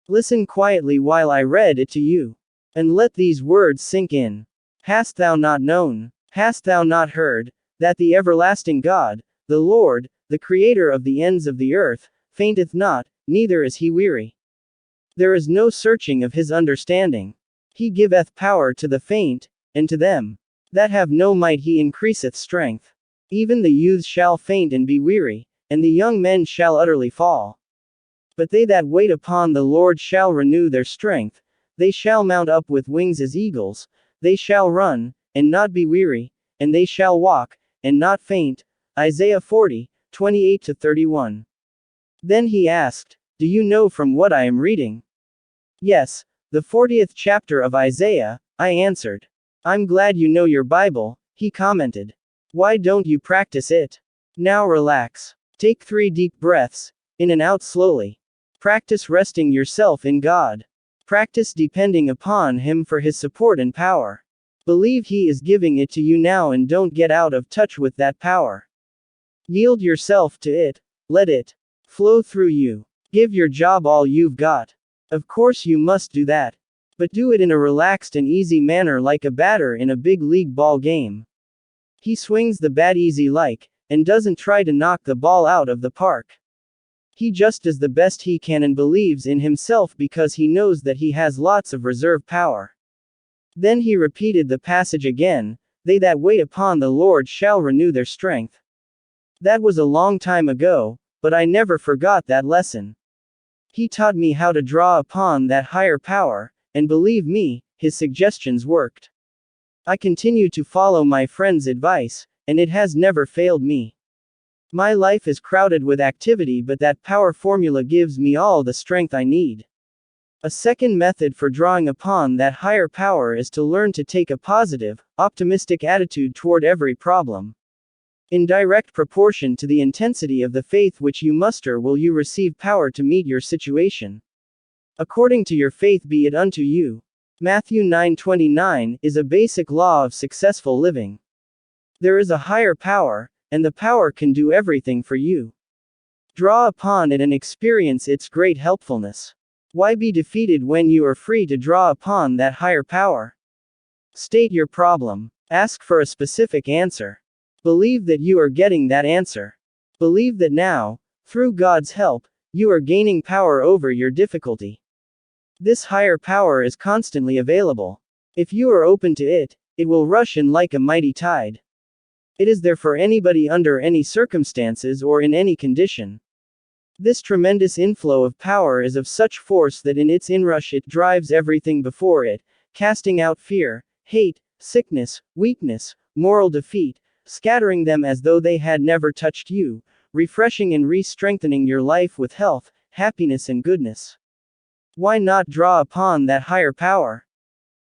Listen quietly while I read it to you. And let these words sink in. Hast thou not known, hast thou not heard, that the everlasting God, the Lord, the Creator of the ends of the earth, fainteth not, neither is he weary. There is no searching of his understanding. He giveth power to the faint, and to them that have no might he increaseth strength. Even the youths shall faint and be weary, and the young men shall utterly fall. But they that wait upon the Lord shall renew their strength. They shall mount up with wings as eagles. They shall run, and not be weary, and they shall walk, and not faint." Isaiah 40:28-31. Then he asked, "Do you know from what I am reading?" "Yes, the 40th chapter of Isaiah," I answered. "I'm glad you know your Bible," he commented. "Why don't you practice it? Now relax. Take 3 deep breaths, in and out slowly. Practice resting yourself in God. Practice depending upon Him for His support and power. Believe He is giving it to you now and don't get out of touch with that power. Yield yourself to it. Let it flow through you. Give your job all you've got. Of course you must do that. But do it in a relaxed and easy manner like a batter in a big league ball game. He swings the bat easy and doesn't try to knock the ball out of the park. He just does the best he can and believes in himself because he knows that he has lots of reserve power." Then he repeated the passage again, "They that wait upon the Lord shall renew their strength." That was a long time ago, but I never forgot that lesson. He taught me how to draw upon that higher power, and believe me, his suggestions worked. I continue to follow my friend's advice, and it has never failed me. My life is crowded with activity, but that power formula gives me all the strength I need. A second method for drawing upon that higher power is to learn to take a positive, optimistic attitude toward every problem. In direct proportion to the intensity of the faith which you muster will you receive power to meet your situation. According to your faith be it unto you. Matthew 9:29 is a basic law of successful living. There is a higher power, and the power can do everything for you. Draw upon it and experience its great helpfulness. Why be defeated when you are free to draw upon that higher power? State your problem. Ask for a specific answer. Believe that you are getting that answer. Believe that now, through God's help, you are gaining power over your difficulty. This higher power is constantly available. If you are open to it, it will rush in like a mighty tide. It is there for anybody under any circumstances or in any condition. This tremendous inflow of power is of such force that in its inrush it drives everything before it, casting out fear, hate, sickness, weakness, moral defeat, scattering them as though they had never touched you, refreshing and re-strengthening your life with health, happiness and goodness. Why not draw upon that higher power?